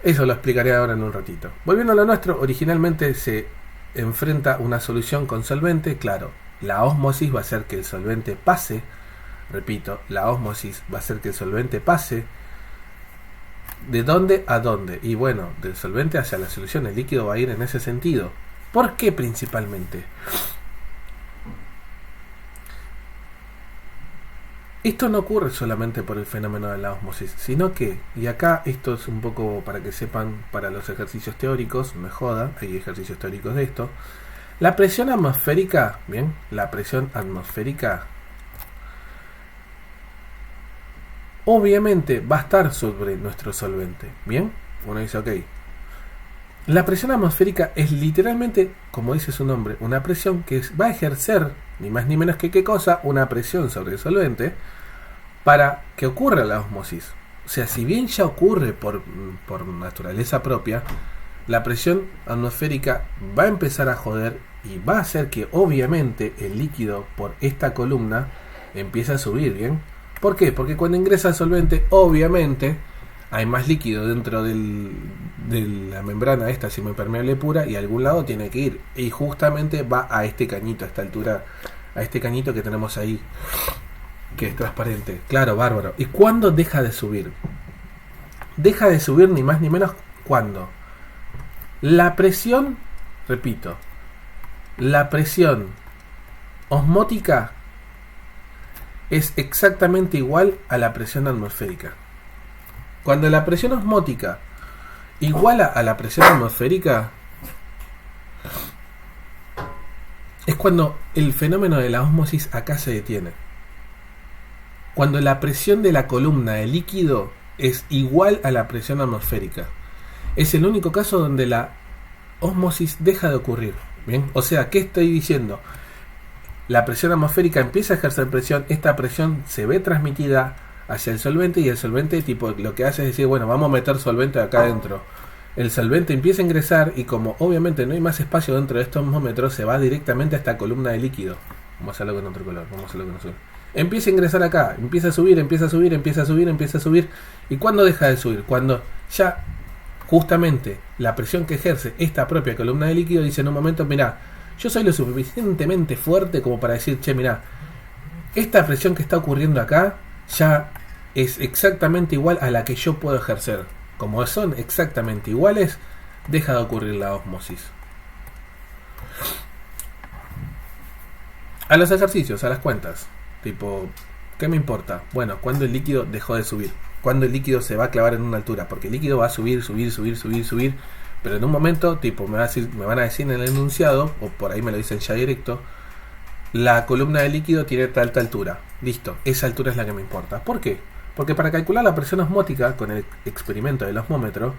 eso lo explicaré ahora en un ratito. Volviendo a lo nuestro, originalmente se enfrenta una solución con solvente. Claro, la ósmosis va a hacer que el solvente pase. Repito, la ósmosis va a hacer que el solvente pase ¿De dónde a dónde? Y bueno, del solvente hacia la solución. El líquido va a ir en ese sentido. ¿Por qué principalmente? Esto no ocurre solamente por el fenómeno de la ósmosis, sino que, y acá esto es un poco para que sepan, para los ejercicios teóricos, me joda, hay ejercicios teóricos de esto, la presión atmosférica, bien, la presión atmosférica obviamente va a estar sobre nuestro solvente, bien, uno dice, ok, la presión atmosférica es literalmente, como dice su nombre, una presión que va a ejercer, ni más ni menos que qué cosa, una presión sobre el solvente, para que ocurra la ósmosis. O sea, si bien ya ocurre por naturaleza propia, la presión atmosférica va a empezar a joder y va a hacer que obviamente el líquido por esta columna empiece a subir, ¿bien? ¿Por qué? Porque cuando ingresa el solvente, obviamente hay más líquido dentro de la membrana esta semipermeable pura y a algún lado tiene que ir. Y justamente va a este cañito, a esta altura, a este cañito que tenemos ahí, que es transparente. Claro, bárbaro. ¿Y cuándo deja de subir? Deja de subir ni más ni menos cuando la presión, repito, la presión osmótica es exactamente igual a la presión atmosférica. Cuando la presión osmótica iguala a la presión atmosférica, es cuando el fenómeno de la ósmosis acá se detiene. Cuando la presión de la columna de líquido es igual a la presión atmosférica. Es el único caso donde la ósmosis deja de ocurrir. ¿Bien? O sea, ¿qué estoy diciendo? La presión atmosférica empieza a ejercer presión, esta presión se ve transmitida hacia el solvente y el solvente tipo lo que hace es decir, bueno, vamos a meter solvente acá adentro. El solvente empieza a ingresar y como obviamente no hay más espacio dentro de estos osmómetros, se va directamente a esta columna de líquido. Vamos a hacerlo con otro color, vamos a hacerlo con otro. Empieza a ingresar acá, empieza a subir, empieza a subir, empieza a subir, empieza a subir. ¿Y cuándo deja de subir? Cuando ya justamente la presión que ejerce esta propia columna de líquido dice en un momento, mirá, yo soy lo suficientemente fuerte como para decir, che, mirá, esta presión que está ocurriendo acá ya es exactamente igual a la que yo puedo ejercer. Como son exactamente iguales, deja de ocurrir la ósmosis. A los ejercicios, a las cuentas. Tipo, ¿qué me importa? Bueno, cuando el líquido dejó de subir. Cuando el líquido se va a clavar en una altura. Porque el líquido va a subir, pero en un momento, tipo, me van a decir en el enunciado, o por ahí me lo dicen ya directo, la columna de líquido tiene tal altura. Listo, esa altura es la que me importa. ¿Por qué? Porque para calcular la presión osmótica con el experimento del osmómetro,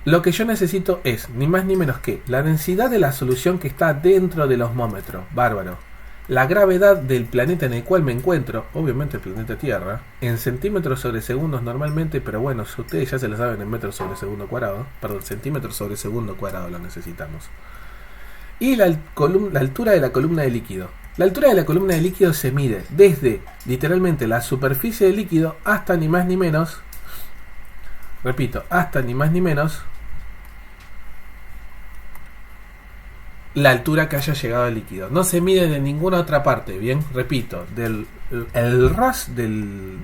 lo que yo necesito es, ni más ni menos que, la densidad de la solución que está dentro del osmómetro. Bárbaro. La gravedad del planeta en el cual me encuentro, obviamente el planeta Tierra, en centímetros sobre segundos normalmente, pero bueno, si ustedes ya se lo saben en metros sobre segundo cuadrado, perdón, centímetros sobre segundo cuadrado lo necesitamos. Y la altura de la columna de líquido. La altura de la columna de líquido se mide desde literalmente la superficie del líquido hasta ni más ni menos, repito, hasta ni más ni menos la altura que haya llegado el líquido. No se mide de ninguna otra parte, bien, repito, el ras del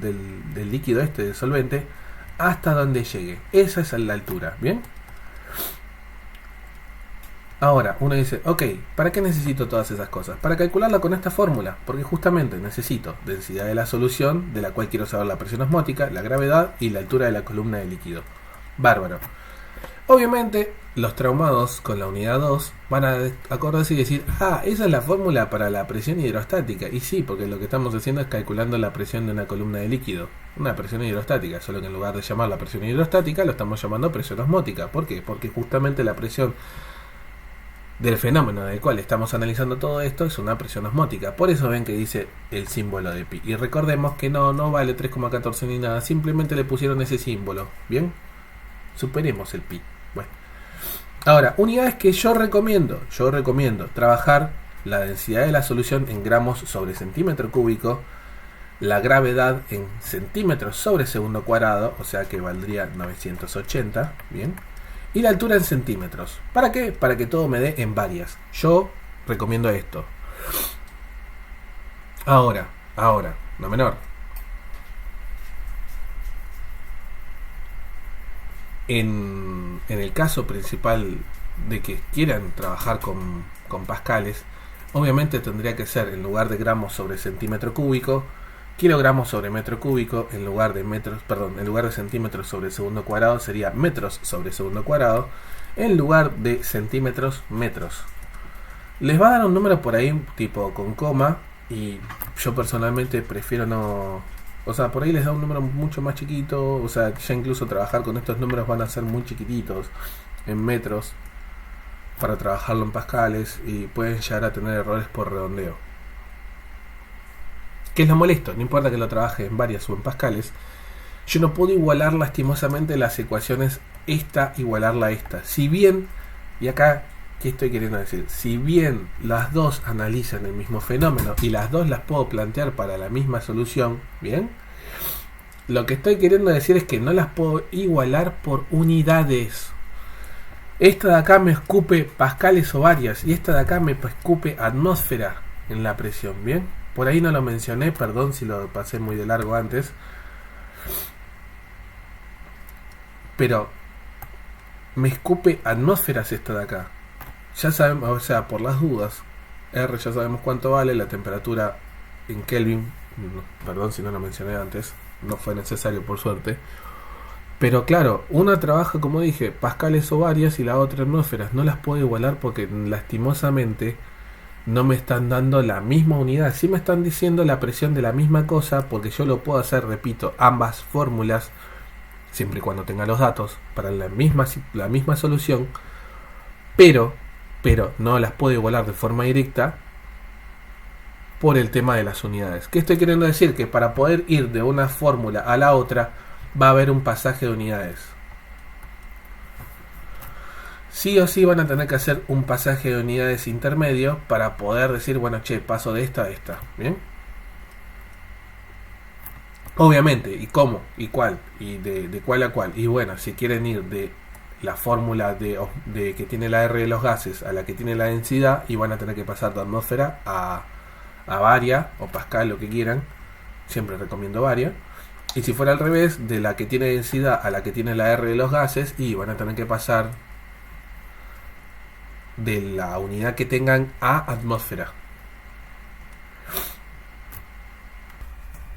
líquido este, del solvente, hasta donde llegue. Esa es la altura, bien. Ahora, uno dice, ok, ¿para qué necesito todas esas cosas? Para calcularla con esta fórmula, porque justamente necesito densidad de la solución, de la cual quiero saber la presión osmótica, la gravedad y la altura de la columna de líquido. Bárbaro. Obviamente, los traumados con la unidad 2 van a acordarse y decir, ah, esa es la fórmula para la presión hidrostática. Y sí, porque lo que estamos haciendo es calculando la presión de una columna de líquido. Una presión hidrostática, solo que en lugar de llamarla presión hidrostática, lo estamos llamando presión osmótica. ¿Por qué? Porque justamente la presión del fenómeno del cual estamos analizando todo esto es una presión osmótica. Por eso ven que dice el símbolo de pi. Y recordemos que no vale 3,14 ni nada, simplemente le pusieron ese símbolo. ¿Bien? Superemos el pi. Bueno. Ahora, unidades que yo recomiendo trabajar la densidad de la solución en gramos sobre centímetro cúbico, la gravedad en centímetros sobre segundo cuadrado, o sea que valdría 980, ¿bien? Y la altura en centímetros. ¿Para qué? Para que todo me dé en varias. Yo recomiendo esto. Ahora, no menor. En el caso principal de que quieran trabajar con pascales, obviamente tendría que ser, en lugar de gramos sobre centímetro cúbico, kilogramos sobre metro cúbico. En lugar de centímetros sobre segundo cuadrado, sería metros sobre segundo cuadrado. En lugar de centímetros, metros. Les va a dar un número por ahí tipo con coma, y yo personalmente prefiero no... O sea, por ahí les da un número mucho más chiquito. O sea, ya incluso trabajar con estos números van a ser muy chiquititos en metros para trabajarlo en pascales, y pueden llegar a tener errores por redondeo. ¿Qué es lo molesto? No importa que lo trabaje en varias o en pascales, yo no puedo igualar lastimosamente las ecuaciones esta igualarla a esta. Si bien, y acá, ¿qué estoy queriendo decir? Si bien las dos analizan el mismo fenómeno y las dos las puedo plantear para la misma solución, ¿bien? Lo que estoy queriendo decir es que no las puedo igualar por unidades. Esta de acá me escupe pascales o varias, y esta de acá me escupe atmósfera en la presión, ¿bien? Por ahí no lo mencioné, perdón si lo pasé muy de largo antes. Pero me escupe atmósferas esta de acá. Ya sabemos, o sea, por las dudas, R ya sabemos cuánto vale, la temperatura en Kelvin, perdón si no lo mencioné antes, no fue necesario por suerte. Pero claro, una trabaja, como dije, pascales o varias, y la otra atmósferas. No las puedo igualar porque lastimosamente no me están dando la misma unidad. Sí me están diciendo la presión de la misma cosa, porque yo lo puedo hacer, repito, ambas fórmulas, siempre y cuando tenga los datos, para la misma solución, pero no las puedo igualar de forma directa por el tema de las unidades. ¿Qué estoy queriendo decir? Que para poder ir de una fórmula a la otra va a haber un pasaje de unidades. Sí o sí van a tener que hacer un pasaje de unidades intermedio para poder decir, bueno, che, paso de esta a esta. ¿Bien? Obviamente, ¿y cómo? ¿Y cuál? ¿Y de cuál a cuál? Y bueno, si quieren ir de la fórmula de que tiene la R de los gases a la que tiene la densidad, y van a tener que pasar de atmósfera a varia o pascal, lo que quieran. Siempre recomiendo varia. Y si fuera al revés, de la que tiene densidad a la que tiene la R de los gases, y van a tener que pasar de la unidad que tengan a atmósfera.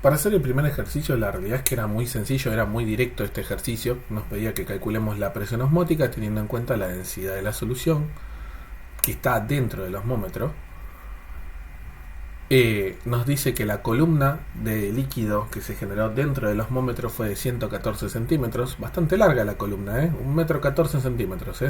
Para hacer el primer ejercicio, la realidad es que era muy sencillo, era muy directo este ejercicio. Nos pedía que calculemos la presión osmótica teniendo en cuenta la densidad de la solución, que está dentro del osmómetro. Nos dice que la columna de líquido que se generó dentro del osmómetro fue de 114 centímetros. Bastante larga la columna, 1 metro 14 centímetros.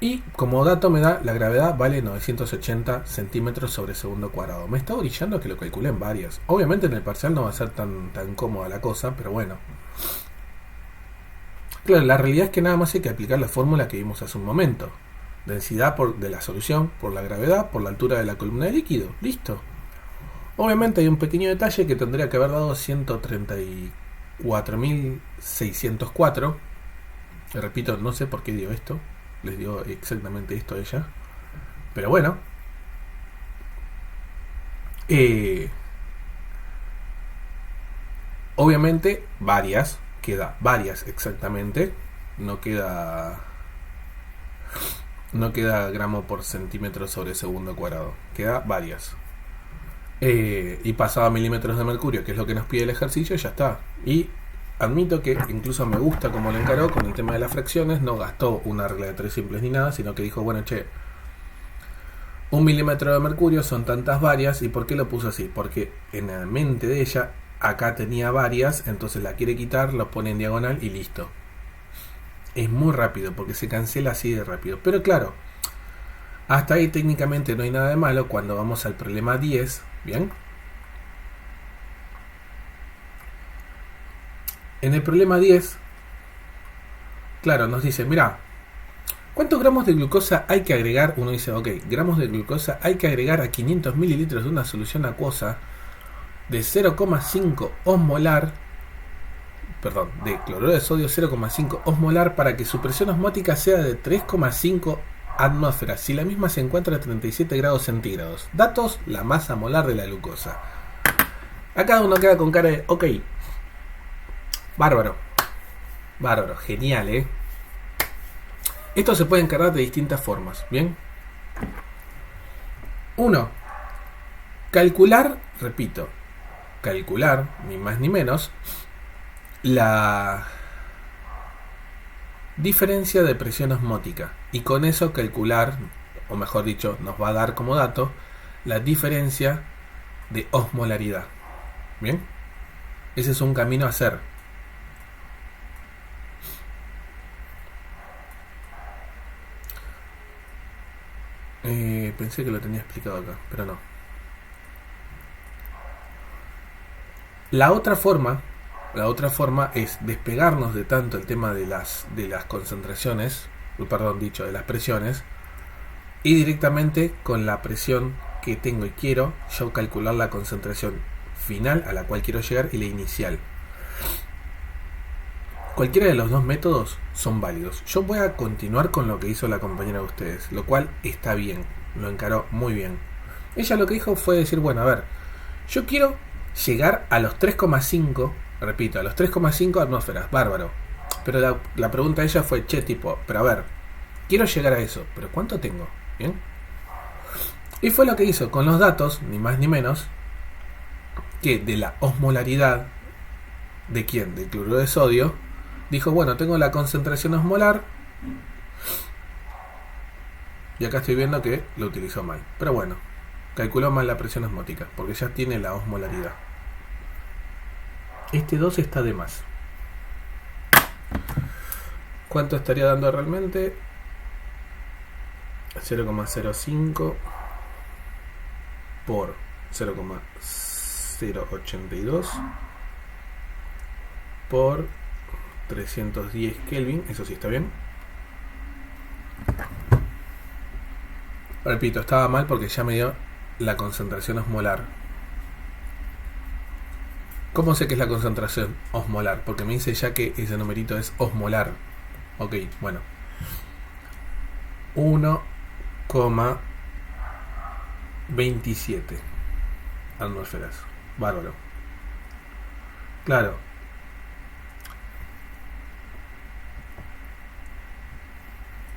Y como dato me da, la gravedad vale 980 centímetros sobre segundo cuadrado. Me está orillando que lo calculé en varias. Obviamente en el parcial no va a ser tan cómoda la cosa, pero bueno. Claro, la realidad es que nada más hay que aplicar la fórmula que vimos hace un momento. Densidad de la solución por la gravedad por la altura de la columna de líquido. Listo. Obviamente hay un pequeño detalle que tendría que haber dado 134.604. Repito, no sé por qué dio esto. Les dio exactamente esto a ella. Pero bueno. Obviamente varias. Queda varias exactamente. No queda gramo por centímetro sobre segundo cuadrado. Queda varias. Y pasado a milímetros de mercurio, que es lo que nos pide el ejercicio, ya está. Y admito que incluso me gusta como lo encaró con el tema de las fracciones. No gastó una regla de 3 simples ni nada, sino que dijo, bueno, che, 1 milímetro de mercurio son tantas varias. ¿Y por qué lo puso así? Porque en la mente de ella acá tenía varias, entonces la quiere quitar, lo pone en diagonal y listo. Es muy rápido porque se cancela así de rápido. Pero claro, hasta ahí técnicamente no hay nada de malo. Cuando vamos al problema 10, ¿bien? En el problema 10, claro, nos dice, mira, ¿cuántos gramos de glucosa hay que agregar? Uno dice, ok, gramos de glucosa hay que agregar a 500 mililitros de una solución acuosa de 0,5 osmolar, de cloruro de sodio 0,5 osmolar para que su presión osmótica sea de 3,5 atmósferas, si la misma se encuentra a 37 grados centígrados. Datos, la masa molar de la glucosa. Acá uno queda con cara de, ok, Bárbaro. Bárbaro. Genial, Esto se puede encargar de distintas formas. Bien. 1. Calcular, repito, calcular, ni más ni menos, la diferencia de presión osmótica. Y con eso calcular, o mejor dicho, nos va a dar como dato la diferencia de osmolaridad. Bien. Ese es un camino a hacer. Pensé que lo tenía explicado acá, pero no. La otra forma es despegarnos de tanto el tema de las concentraciones, de las presiones, y directamente con la presión que tengo y quiero, yo calcular la concentración final a la cual quiero llegar y la inicial. Cualquiera de los dos métodos son válidos. Yo voy a continuar con lo que hizo la compañera de ustedes, lo cual está bien, lo encaró muy bien. Ella lo que dijo fue decir, bueno, a ver, yo quiero llegar a los 3,5, repito, a los 3,5 atmósferas, bárbaro. Pero la pregunta de ella fue, pero a ver, quiero llegar a eso, pero ¿cuánto tengo? ¿Bien? Y fue lo que hizo con los datos, ni más ni menos, que de la osmolaridad, ¿de quién? Del cloruro de sodio. Dijo, bueno, tengo la concentración osmolar. Y acá estoy viendo que lo utilizó mal. Pero bueno, calculó mal la presión osmótica, porque ya tiene la osmolaridad. Este 2 está de más. ¿Cuánto estaría dando realmente? 0,05 por 0,082 por 310 Kelvin, eso sí está bien. Repito, estaba mal porque ya me dio la concentración osmolar. ¿Cómo sé que es la concentración osmolar? Porque me dice ya que ese numerito es osmolar. Ok, bueno. 1,27 atmósferas. Bárbaro. Claro.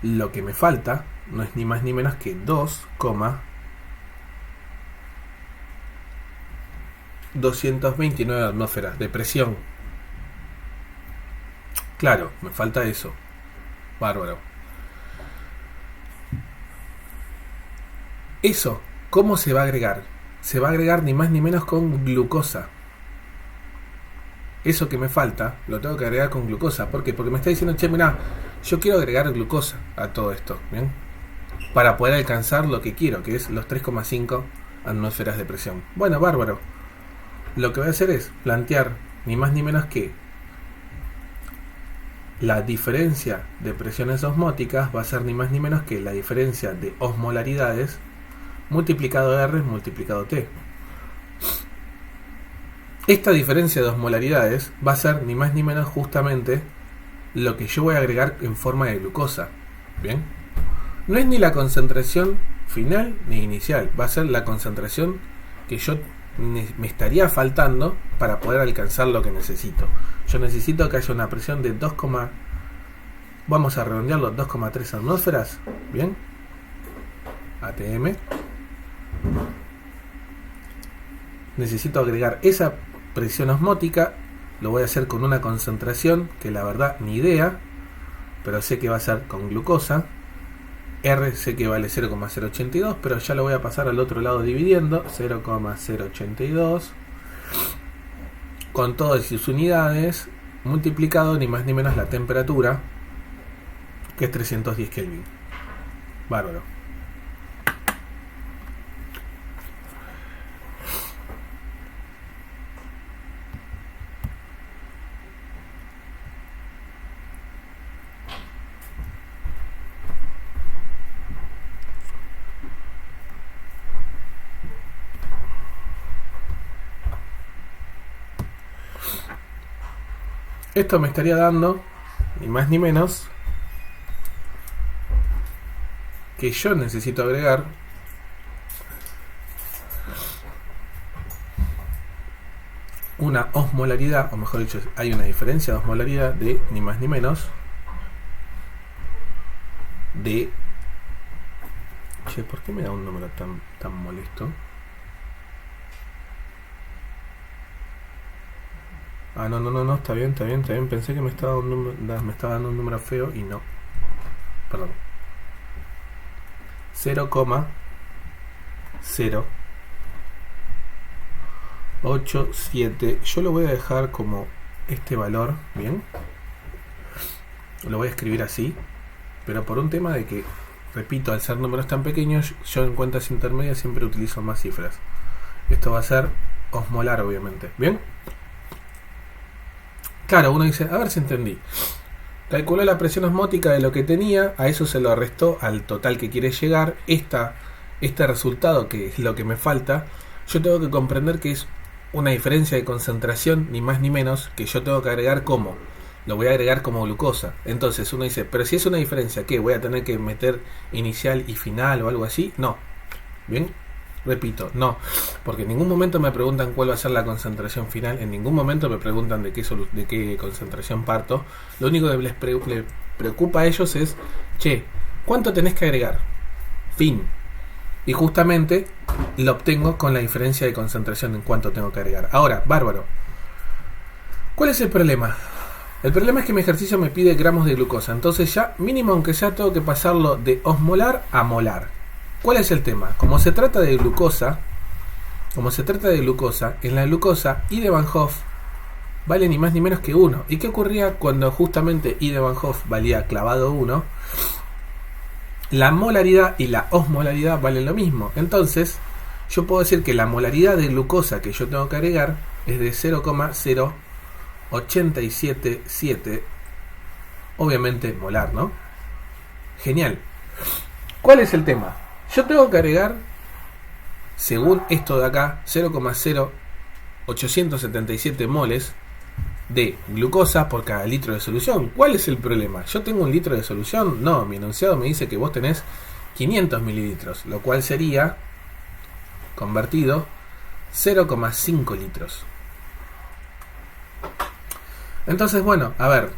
Lo que me falta no es ni más ni menos que 2,229 atmósferas de presión. Claro, me falta eso. Bárbaro. Eso, ¿cómo se va a agregar? Se va a agregar ni más ni menos con glucosa. Eso que me falta, lo tengo que agregar con glucosa. ¿Por qué? Porque me está diciendo, che, mirá, yo quiero agregar glucosa a todo esto, ¿bien? Para poder alcanzar lo que quiero, que es los 3,5 atmósferas de presión. Bueno, bárbaro. Lo que voy a hacer es plantear ni más ni menos que la diferencia de presiones osmóticas va a ser ni más ni menos que la diferencia de osmolaridades multiplicado R multiplicado T. Esta diferencia de osmolaridades va a ser ni más ni menos justamente lo que yo voy a agregar en forma de glucosa. ¿Bien? No es ni la concentración final ni inicial, va a ser la concentración que yo me estaría faltando para poder alcanzar lo que necesito. Yo necesito que haya una presión de 2, vamos a redondearlo, 2,3 atmósferas. ¿Bien? ATM. Necesito agregar esa presión osmótica. Lo voy a hacer con una concentración que la verdad ni idea, pero sé que va a ser con glucosa. R sé que vale 0,082, pero ya lo voy a pasar al otro lado dividiendo. 0,082 con todas sus unidades multiplicado ni más ni menos la temperatura, que es 310 Kelvin. Bárbaro. Esto me estaría dando, ni más ni menos, que yo necesito agregar una osmolaridad, o mejor dicho, hay una diferencia de osmolaridad de ni más ni menos de... Che, ¿por qué me da un número tan molesto? Ah, no, está bien. Pensé que me estaba dando un número feo y no. Perdón. 0,087. Yo lo voy a dejar como este valor, ¿bien? Lo voy a escribir así, pero por un tema de que, repito, al ser números tan pequeños, yo en cuentas intermedias siempre utilizo más cifras. Esto va a ser osmolar, obviamente. ¿Bien? Claro, uno dice, a ver si entendí. Calculó la presión osmótica de lo que tenía, a eso se lo restó al total que quiere llegar. Este resultado, que es lo que me falta, yo tengo que comprender que es una diferencia de concentración, ni más ni menos, que yo tengo que agregar como. Lo voy a agregar como glucosa. Entonces uno dice, pero si es una diferencia, ¿qué? ¿Voy a tener que meter inicial y final o algo así? No. ¿Bien? Repito, no, porque en ningún momento me preguntan cuál va a ser la concentración final, en ningún momento me preguntan de qué concentración parto. Lo único que les preocupa a ellos es, che, ¿cuánto tenés que agregar? Fin. Y justamente lo obtengo con la diferencia de concentración en cuánto tengo que agregar. Ahora, bárbaro. ¿Cuál es el problema? El problema es que mi ejercicio me pide gramos de glucosa, entonces ya mínimo aunque sea tengo que pasarlo de osmolar a molar. ¿Cuál es el tema? Como se trata de glucosa, en la glucosa I de Van Hoff vale ni más ni menos que 1. ¿Y qué ocurría cuando justamente I de Van Hoff valía clavado 1? La molaridad y la osmolaridad valen lo mismo. Entonces, yo puedo decir que la molaridad de glucosa que yo tengo que agregar es de 0,0877, obviamente molar, ¿no? Genial. ¿Cuál es el tema? Yo tengo que agregar, según esto de acá, 0,0877 moles de glucosa por cada litro de solución. ¿Cuál es el problema? ¿Yo tengo un litro de solución? No, mi enunciado me dice que vos tenés 500 mililitros, lo cual sería, convertido, 0,5 litros. Entonces, bueno, a ver,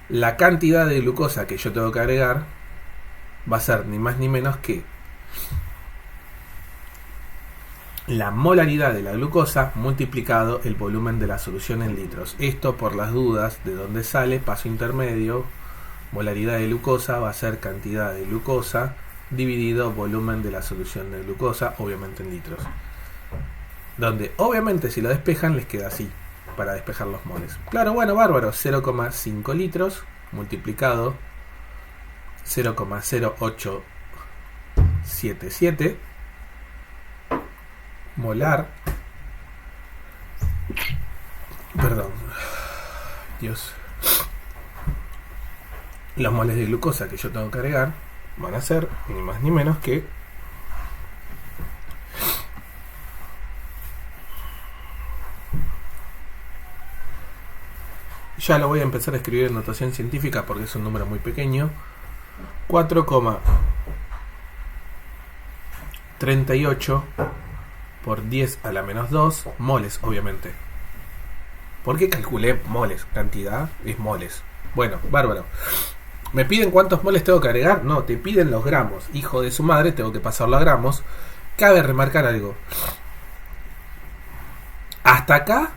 la cantidad de glucosa que yo tengo que agregar va a ser ni más ni menos que la molaridad de la glucosa multiplicado el volumen de la solución en litros. Esto, por las dudas de dónde sale, paso intermedio, molaridad de glucosa va a ser cantidad de glucosa dividido volumen de la solución de glucosa, obviamente en litros. Donde obviamente si lo despejan les queda así, para despejar los moles. Claro, bueno, bárbaro, 0,5 litros multiplicado 0,0877 molar, perdón, Dios, los moles de glucosa que yo tengo que agregar van a ser ni más ni menos que ya lo voy a empezar a escribir en notación científica porque es un número muy pequeño. 4,38 por 10 a la menos 2 moles, obviamente. ¿Por qué calculé moles? Cantidad es moles. Bueno, bárbaro. ¿Me piden cuántos moles tengo que agregar? No, te piden los gramos. Hijo de su madre, tengo que pasarlo a gramos. Cabe remarcar algo. Hasta acá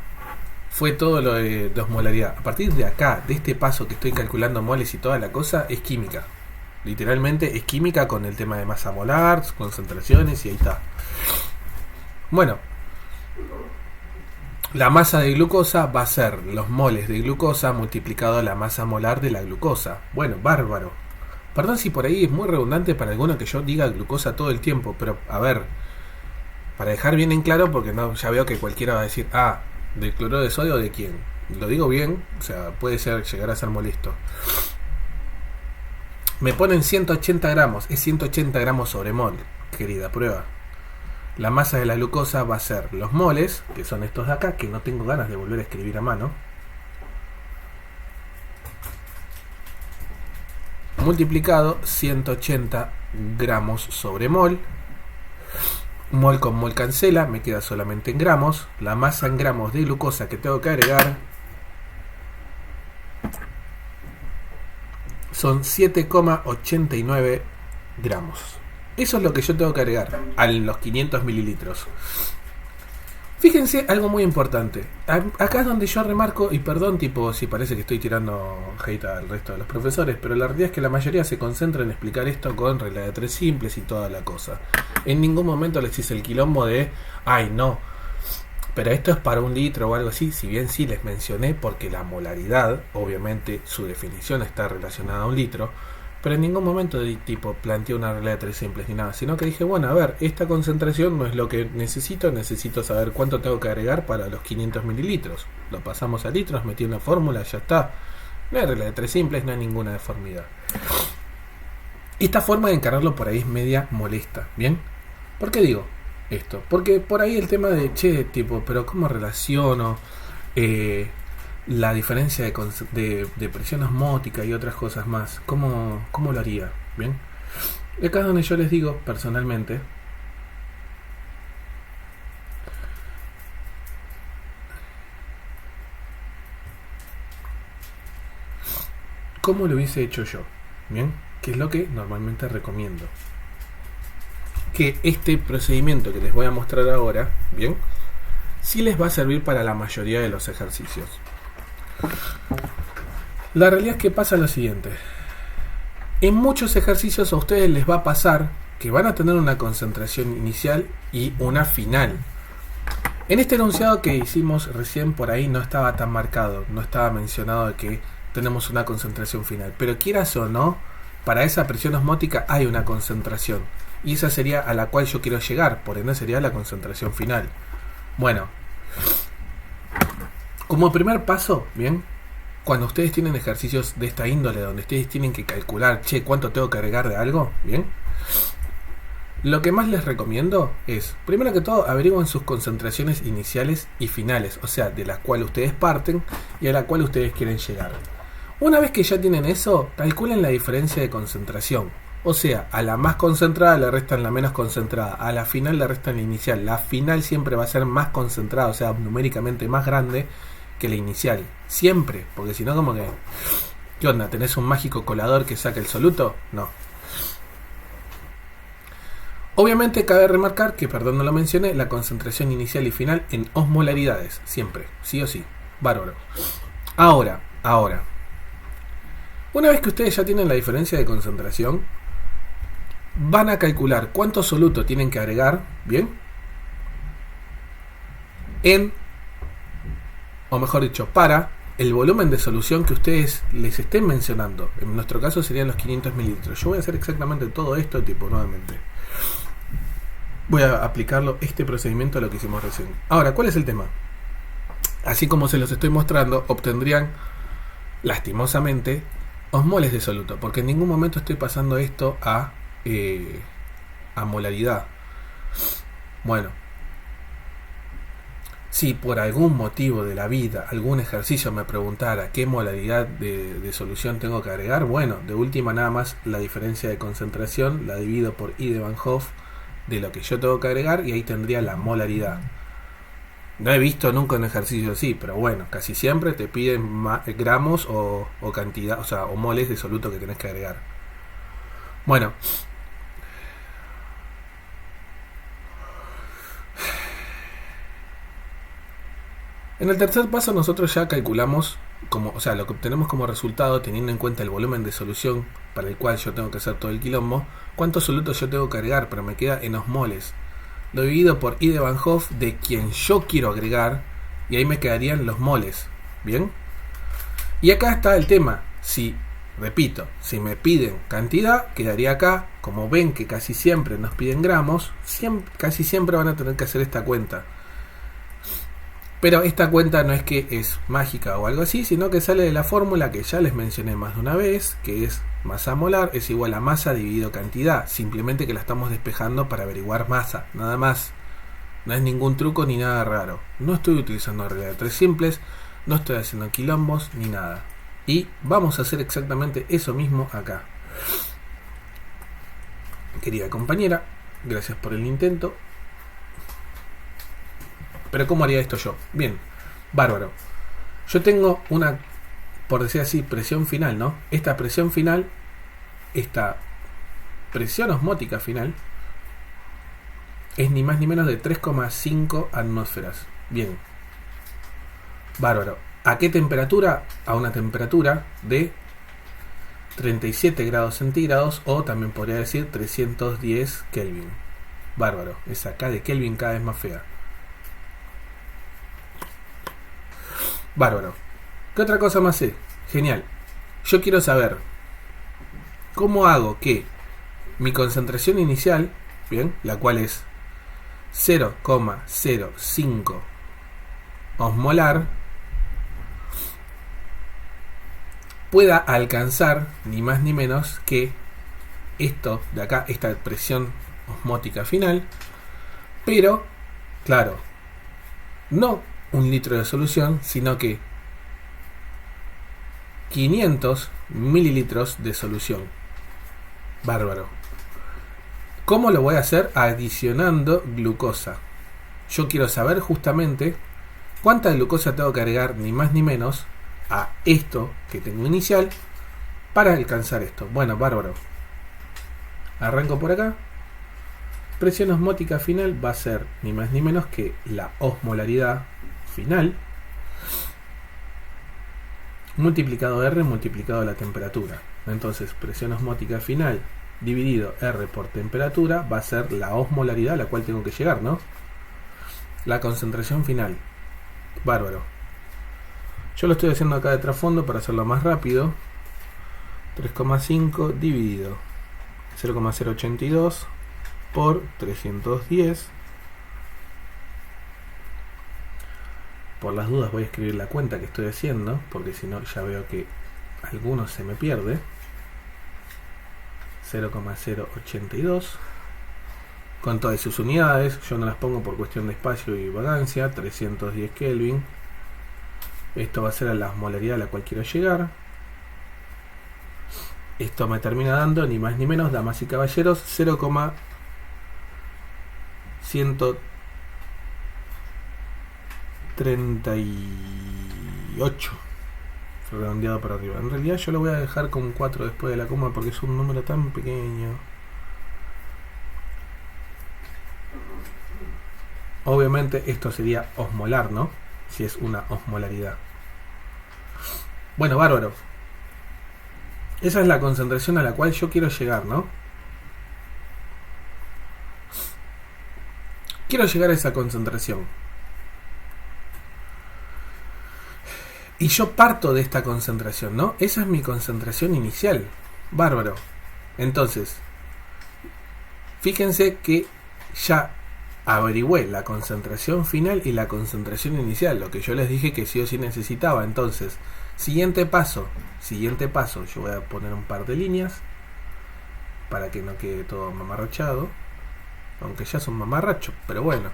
fue todo lo de osmolaridad. A partir de acá, de este paso que estoy calculando moles y toda la cosa, es química. Literalmente es química con el tema de masa molar, concentraciones y ahí está. Bueno, la masa de glucosa va a ser los moles de glucosa multiplicado a la masa molar de la glucosa. Bueno, bárbaro. Perdón si por ahí es muy redundante para alguno que yo diga glucosa todo el tiempo, pero a ver, para dejar bien en claro, porque no, ya veo que cualquiera va a decir, ah, ¿del cloruro de sodio o de quién? Lo digo bien, o sea, puede llegar a ser molesto. Me ponen 180 gramos, es 180 gramos sobre mol, querida prueba. La masa de la glucosa va a ser los moles, que son estos de acá, que no tengo ganas de volver a escribir a mano, multiplicado 180 gramos sobre mol, Mol con mol cancela, me queda solamente en gramos. La masa en gramos de glucosa que tengo que agregar son 7,89 gramos. Eso es lo que yo tengo que agregar a los 500 mililitros. Fíjense algo muy importante. Acá es donde yo remarco, y perdón tipo si parece que estoy tirando hate al resto de los profesores, pero la realidad es que la mayoría se concentra en explicar esto con regla de 3 simples y toda la cosa. En ningún momento les hice el quilombo de, ay no, pero esto es para 1 litro o algo así. Si bien sí les mencioné, porque la molaridad, obviamente su definición está relacionada a 1 litro, pero en ningún momento de tipo planteé una regla de 3 simples ni nada, sino que dije, bueno, a ver, esta concentración no es lo que necesito saber cuánto tengo que agregar para los 500 mililitros. Lo pasamos a litros, metí una fórmula, ya está. No hay regla de 3 simples, no hay ninguna deformidad. Esta forma de encararlo por ahí es media molesta, ¿bien? ¿Por qué digo esto? Porque por ahí el tema de, che, tipo, pero ¿cómo relaciono la diferencia de presión osmótica y otras cosas más? ¿Cómo lo haría? ¿Bien? Acá es donde yo les digo, personalmente, ¿cómo lo hubiese hecho yo? ¿Bien? Que es lo que normalmente recomiendo. Que este procedimiento que les voy a mostrar ahora, ¿bien? Sí les va a servir para la mayoría de los ejercicios. La realidad es que pasa lo siguiente. En muchos ejercicios a ustedes les va a pasar que van a tener una concentración inicial y una final. En este enunciado que hicimos recién por ahí no estaba tan marcado, no estaba mencionado de que tenemos una concentración final. Pero quieras o no, para esa presión osmótica hay una concentración. Y esa sería a la cual yo quiero llegar, por ende sería la concentración final. Bueno, como primer paso, bien, cuando ustedes tienen ejercicios de esta índole, donde ustedes tienen que calcular, che, ¿cuánto tengo que agregar de algo? Bien, lo que más les recomiendo es, primero que todo, averigüen sus concentraciones iniciales y finales, o sea, de las cuales ustedes parten y a la cual ustedes quieren llegar. Una vez que ya tienen eso, calculen la diferencia de concentración. O sea, a la más concentrada le restan la menos concentrada, a la final le restan la inicial. La final siempre va a ser más concentrada, o sea, numéricamente más grande que la inicial. Siempre, porque si no, como que, ¿qué onda? ¿Tenés un mágico colador que saca el soluto? No. Obviamente cabe remarcar que, perdón no lo mencioné, la concentración inicial y final en osmolaridades, siempre, sí o sí. Bárbaro. Ahora, una vez que ustedes ya tienen la diferencia de concentración, van a calcular cuánto soluto tienen que agregar, ¿bien? O mejor dicho, para el volumen de solución que ustedes les estén mencionando. En nuestro caso serían los 500 mililitros. Yo voy a hacer exactamente todo esto, tipo, nuevamente. Voy a aplicarlo, este procedimiento, a lo que hicimos recién. Ahora, ¿cuál es el tema? Así como se los estoy mostrando, obtendrían, lastimosamente, osmoles de soluto, porque en ningún momento estoy pasando esto a molaridad. Bueno, si por algún motivo de la vida, algún ejercicio me preguntara qué molaridad de solución tengo que agregar, bueno, de última nada más la diferencia de concentración la divido por I de Van Hoff de lo que yo tengo que agregar y ahí tendría la molaridad. No he visto nunca un ejercicio así, pero bueno, casi siempre te piden gramos o cantidad, o sea, o moles de soluto que tenés que agregar. Bueno, en el tercer paso nosotros ya calculamos, o sea, lo que obtenemos como resultado, teniendo en cuenta el volumen de solución para el cual yo tengo que hacer todo el quilombo, cuántos solutos yo tengo que agregar, pero me queda en osmoles. Lo divido por I de Van Hoff de quien yo quiero agregar y ahí me quedarían los moles. ¿Bien? Y acá está el tema. Repito, si me piden cantidad, quedaría acá. Como ven que casi siempre nos piden gramos, casi siempre van a tener que hacer esta cuenta. Pero esta cuenta no es que es mágica o algo así, sino que sale de la fórmula que ya les mencioné más de una vez, que es masa molar es igual a masa dividido cantidad. Simplemente que la estamos despejando para averiguar masa, nada más. No es ningún truco ni nada raro. No estoy utilizando regla de 3 simples, no estoy haciendo quilombos ni nada. Y vamos a hacer exactamente eso mismo acá. Querida compañera, gracias por el intento. Pero ¿cómo haría esto yo? Bien, bárbaro. Yo tengo una, por decir así, presión final, ¿no? Esta presión final, esta presión osmótica final, es ni más ni menos de 3,5 atmósferas. Bien, bárbaro. ¿A qué temperatura? A una temperatura de 37 grados centígrados, o también podría decir 310 Kelvin. Bárbaro, esa K de Kelvin cada vez más fea. Bárbaro. ¿Qué otra cosa más sé? Genial. Yo quiero saber cómo hago que mi concentración inicial, bien, la cual es 0,05 osmolar, pueda alcanzar ni más ni menos que esto de acá, esta presión osmótica final, pero, claro, no 1 litro de solución, sino que 500 mililitros de solución. Bárbaro. ¿Cómo lo voy a hacer? Adicionando glucosa. Yo quiero saber justamente cuánta glucosa tengo que agregar, ni más ni menos, a esto que tengo inicial para alcanzar esto. Bueno, bárbaro. Arranco por acá. Presión osmótica final va a ser ni más ni menos que la osmolaridad final multiplicado R multiplicado la temperatura. Entonces, presión osmótica final dividido R por temperatura va a ser la osmolaridad a la cual tengo que llegar, ¿no? La concentración final. Bárbaro. Yo lo estoy haciendo acá de trasfondo para hacerlo más rápido. 3,5 dividido 0,082 por 310. Por las dudas voy a escribir la cuenta que estoy haciendo, porque si no ya veo que algunos se me pierde. 0,082 con todas sus unidades. Yo no las pongo por cuestión de espacio y vagancia. 310 Kelvin. Esto va a ser a la osmolaridad a la cual quiero llegar. Esto me termina dando ni más ni menos, damas y caballeros, 0,138 redondeado para arriba. En realidad yo lo voy a dejar con 4 después de la coma porque es un número tan pequeño. Obviamente esto sería osmolar, ¿no? Si es una osmolaridad. Bueno, bárbaro. Esa es la concentración a la cual yo quiero llegar, ¿no? Quiero llegar a esa concentración. Y yo parto de esta concentración, ¿no? Esa es mi concentración inicial. Bárbaro. Entonces, fíjense que ya averigüé la concentración final y la concentración inicial, lo que yo les dije que sí o sí necesitaba. Entonces, siguiente paso, yo voy a poner un par de líneas para que no quede todo mamarrachado, aunque ya son mamarrachos, pero bueno.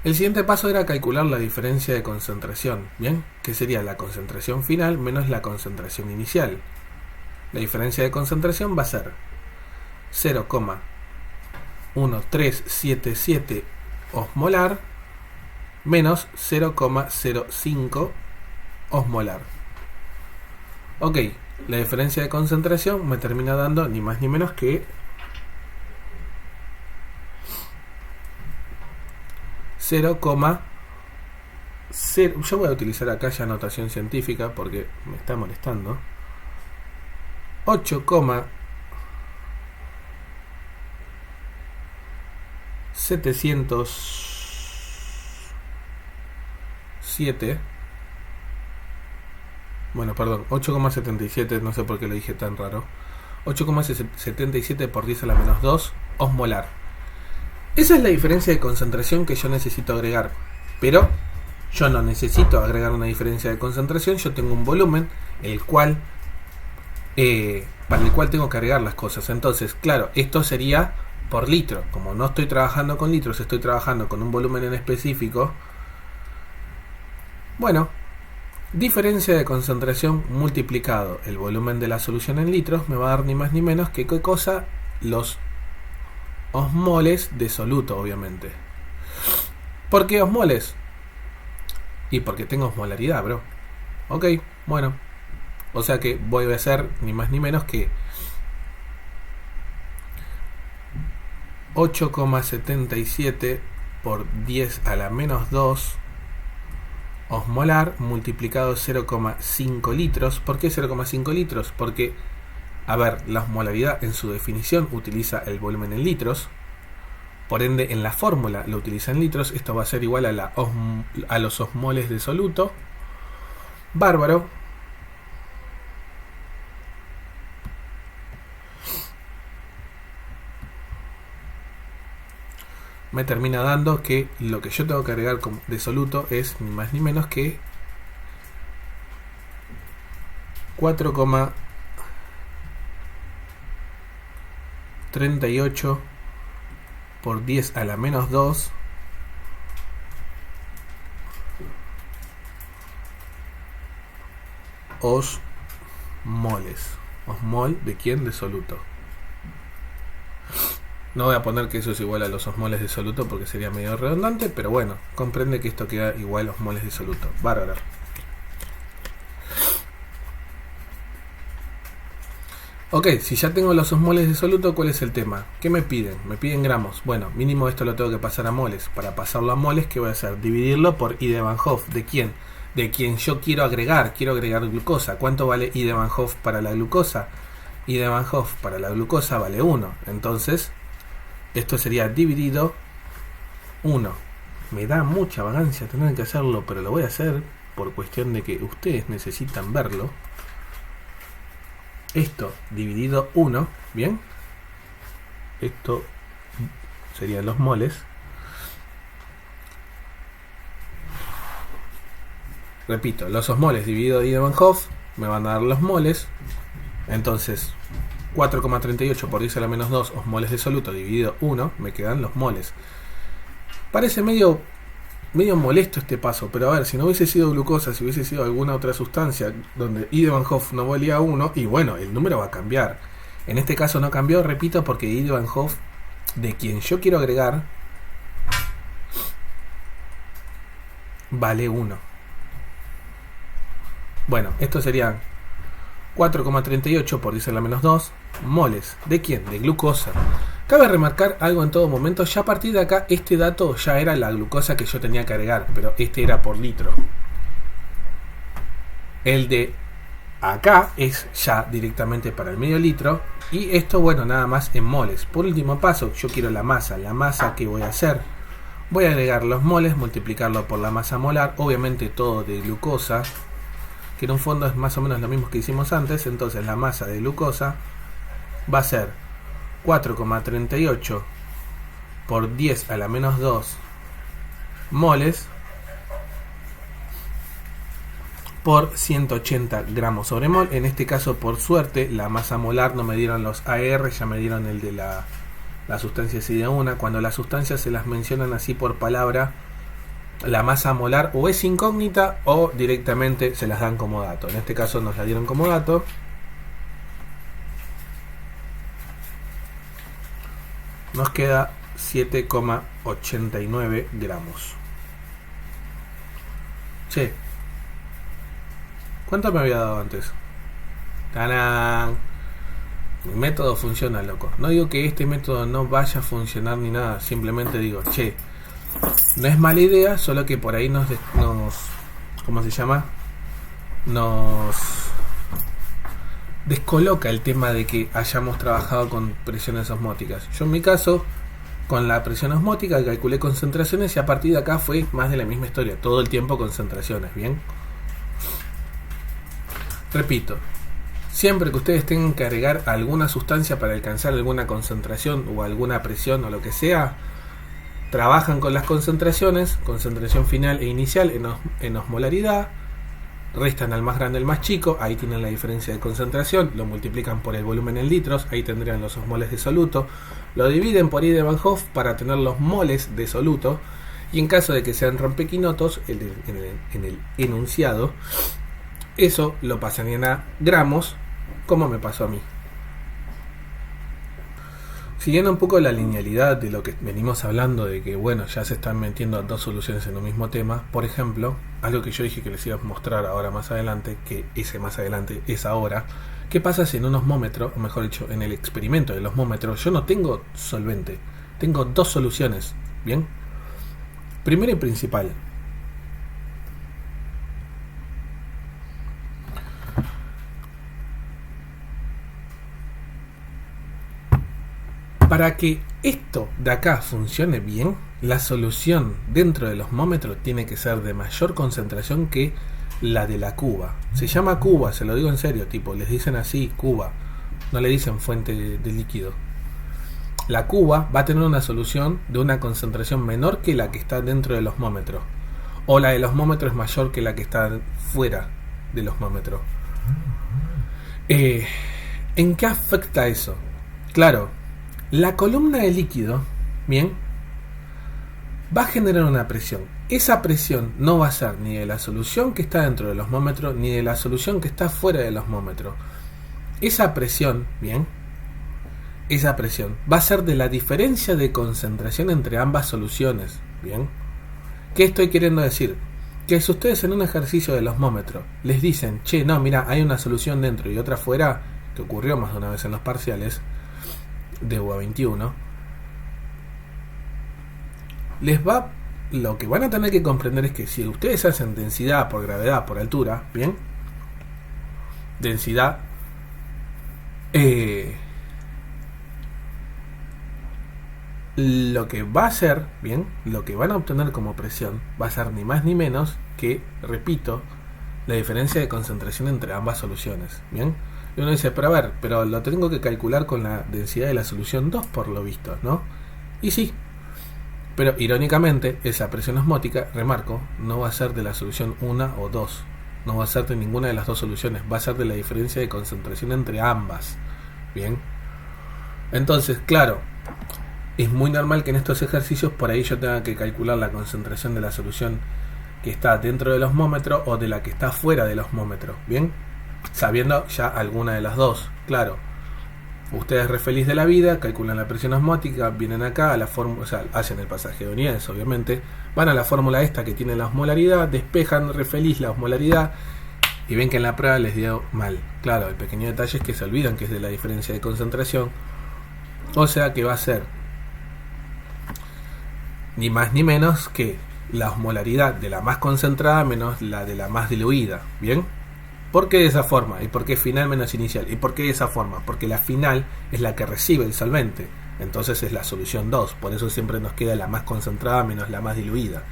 El siguiente paso era calcular la diferencia de concentración, ¿bien? Que sería la concentración final menos la concentración inicial. La diferencia de concentración va a ser 0,1377 osmolar menos 0,05 osmolar. Ok, la diferencia de concentración me termina dando ni más ni menos que 0,0. Yo voy a utilizar acá ya notación científica porque me está molestando. 8,707. Bueno, perdón, 8,77, no sé por qué lo dije tan raro. 8,77 por 10 a la menos 2 osmolar. Esa es la diferencia de concentración que yo necesito agregar. Pero yo no necesito agregar una diferencia de concentración. Yo tengo un volumen el cual para el cual tengo que agregar las cosas. Entonces, claro, esto sería por litro. Como no estoy trabajando con litros, estoy trabajando con un volumen en específico. Bueno, diferencia de concentración multiplicado el volumen de la solución en litros me va a dar ni más ni menos que ¿qué cosa? Los osmoles de soluto, obviamente. ¿Por qué osmoles? Y porque tengo osmolaridad, bro. Ok, bueno. O sea que voy a hacer ni más ni menos que 8,77 por 10 a la menos 2 osmolar multiplicado 0,5 litros. ¿Por qué 0,5 litros? Porque, a ver, la osmolaridad en su definición utiliza el volumen en litros. Por ende, en la fórmula lo utiliza en litros. Esto va a ser igual a los osmoles de soluto. Bárbaro. Me termina dando que lo que yo tengo que agregar de soluto es ni más ni menos que 4,38 por 10 a la menos 2 osmoles. ¿Osmol de quién? De soluto. No voy a poner que eso es igual a los osmoles de soluto porque sería medio redundante, pero bueno, comprende que esto queda igual a osmoles de soluto. Bárbaro. Ok, si ya tengo los osmoles de soluto, ¿cuál es el tema? ¿Qué me piden? Me piden gramos. Bueno, mínimo esto lo tengo que pasar a moles. Para pasarlo a moles, ¿qué voy a hacer? Dividirlo por I de Van Hoff. ¿De quién? De quien yo quiero agregar. Quiero agregar glucosa. ¿Cuánto vale I de Van Hoff para la glucosa? I de Van Hoff para la glucosa vale 1. Entonces, esto sería dividido 1. Me da mucha vagancia tener que hacerlo, pero lo voy a hacer por cuestión de que ustedes necesitan verlo. Esto dividido 1, ¿bien? Esto serían los moles. Repito, los osmoles dividido I de Van Hoff me van a dar los moles. Entonces, 4,38 por 10 a la menos 2 osmoles de soluto dividido 1, me quedan los moles. Parece medio molesto este paso, pero a ver, si no hubiese sido glucosa, si hubiese sido alguna otra sustancia donde I de Van Hoff no valía 1, y bueno, el número va a cambiar. En este caso no cambió, repito, porque I de Van Hoff, de quien yo quiero agregar, vale 1. Bueno, esto serían 4,38 por 10 a la menos 2 moles. ¿De quién? De glucosa. Cabe remarcar algo en todo momento. Ya a partir de acá, este dato ya era la glucosa que yo tenía que agregar, pero este era por litro. El de acá es ya directamente para el medio litro. Y esto, bueno, nada más en moles. Por último paso, yo quiero la masa. La masa, ¿qué voy a hacer? Voy a agregar los moles, multiplicarlo por la masa molar. Obviamente todo de glucosa, que en un fondo es más o menos lo mismo que hicimos antes. Entonces la masa de glucosa va a ser 4,38 por 10 a la menos 2 moles por 180 gramos sobre mol. En este caso, por suerte, la masa molar no me dieron los AR, ya me dieron el de la sustancia así de una. Cuando las sustancias se las mencionan así por palabra, la masa molar o es incógnita o directamente se las dan como dato. En este caso nos la dieron como dato. Nos queda 7,89 gramos. Che, ¿cuánto me había dado antes? ¡Tarán! Mi método funciona, loco. No digo que este método no vaya a funcionar ni nada. Simplemente digo, che, no es mala idea, solo que por ahí nos ¿cómo se llama? Nos descoloca el tema de que hayamos trabajado con presiones osmóticas. Yo en mi caso, con la presión osmótica calculé concentraciones y a partir de acá fue más de la misma historia, todo el tiempo concentraciones, ¿bien? Repito, siempre que ustedes tengan que agregar alguna sustancia para alcanzar alguna concentración o alguna presión o lo que sea, trabajan con las concentraciones, concentración final e inicial en osmolaridad, restan al más grande al más chico, ahí tienen la diferencia de concentración, lo multiplican por el volumen en litros, ahí tendrían los osmoles de soluto, lo dividen por I de Van Hoff para tener los moles de soluto, y en caso de que sean rompequinotos en el enunciado, eso lo pasarían a gramos, como me pasó a mí. Siguiendo un poco la linealidad de lo que venimos hablando, de que bueno, ya se están metiendo dos soluciones en un mismo tema. Por ejemplo, algo que yo dije que les iba a mostrar ahora más adelante, que ese más adelante es ahora. ¿Qué pasa si en un osmómetro, o mejor dicho, en el experimento del osmómetro, yo no tengo solvente? Tengo dos soluciones, ¿bien? Primero y principal. Para que esto de acá funcione bien, la solución dentro del osmómetro tiene que ser de mayor concentración que la de la cuba. Se llama cuba, se lo digo en serio, tipo, les dicen así, cuba. No le dicen fuente de líquido. La cuba va a tener una solución de una concentración menor que la que está dentro del osmómetro. O la del osmómetro es mayor que la que está fuera del osmómetro. ¿En qué afecta eso? Claro, la columna de líquido, bien, va a generar una presión. Esa presión no va a ser ni de la solución que está dentro del osmómetro ni de la solución que está fuera del osmómetro. Esa presión, bien, esa presión va a ser de la diferencia de concentración entre ambas soluciones, bien. ¿Qué estoy queriendo decir? Que si ustedes en un ejercicio del osmómetro les dicen, che, no, mira, hay una solución dentro y otra fuera, que ocurrió más de una vez en los parciales de UA 21, lo que van a tener que comprender es que si ustedes hacen densidad por gravedad por altura, bien, densidad lo que va a ser, bien, lo que van a obtener como presión va a ser ni más ni menos que, repito, la diferencia de concentración entre ambas soluciones, bien. Y uno dice, pero a ver, pero lo tengo que calcular con la densidad de la solución 2 por lo visto, ¿no? Y sí, pero irónicamente esa presión osmótica, remarco, no va a ser de la solución 1 o 2, no va a ser de ninguna de las dos soluciones, va a ser de la diferencia de concentración entre ambas, bien. Entonces, claro, es muy normal que en estos ejercicios por ahí yo tenga que calcular la concentración de la solución que está dentro del osmómetro o de la que está fuera del osmómetro, bien, sabiendo ya alguna de las dos. Claro, ustedes re feliz de la vida, calculan la presión osmótica, vienen acá a la fórmula, o sea, hacen el pasaje de unidades, obviamente, van a la fórmula esta que tiene la osmolaridad, despejan re feliz la osmolaridad y ven que en la prueba les dio mal. Claro, el pequeño detalle es que se olvidan que es de la diferencia de concentración, o sea que va a ser ni más ni menos que la osmolaridad de la más concentrada menos la de la más diluida, ¿bien? ¿Por qué de esa forma? ¿Y por qué final menos inicial? ¿Y por qué de esa forma? Porque la final es la que recibe el solvente, entonces es la solución 2, por eso siempre nos queda la más concentrada menos la más diluida.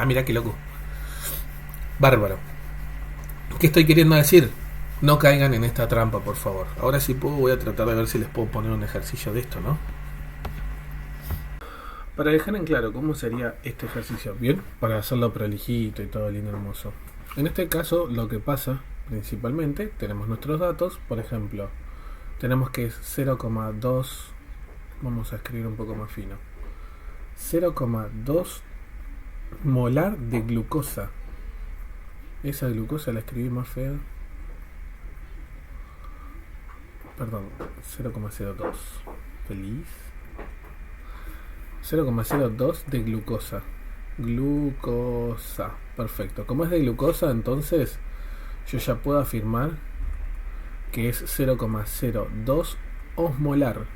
Mira qué loco. Bárbaro. ¿Qué estoy queriendo decir? No caigan en esta trampa, por favor. Ahora sí puedo, voy a tratar de ver si les puedo poner un ejercicio de esto, ¿no? Para dejar en claro cómo sería este ejercicio, ¿bien? Para hacerlo prolijito y todo lindo y hermoso. En este caso, lo que pasa, principalmente, tenemos nuestros datos, por ejemplo, tenemos que es 0,2, vamos a escribir un poco más fino, 0,2 molar de glucosa. Esa glucosa la escribí más fea. Perdón, 0,02. Feliz. 0,02 de glucosa. Glucosa. Perfecto. Como es de glucosa, entonces yo ya puedo afirmar que es 0,02 osmolar.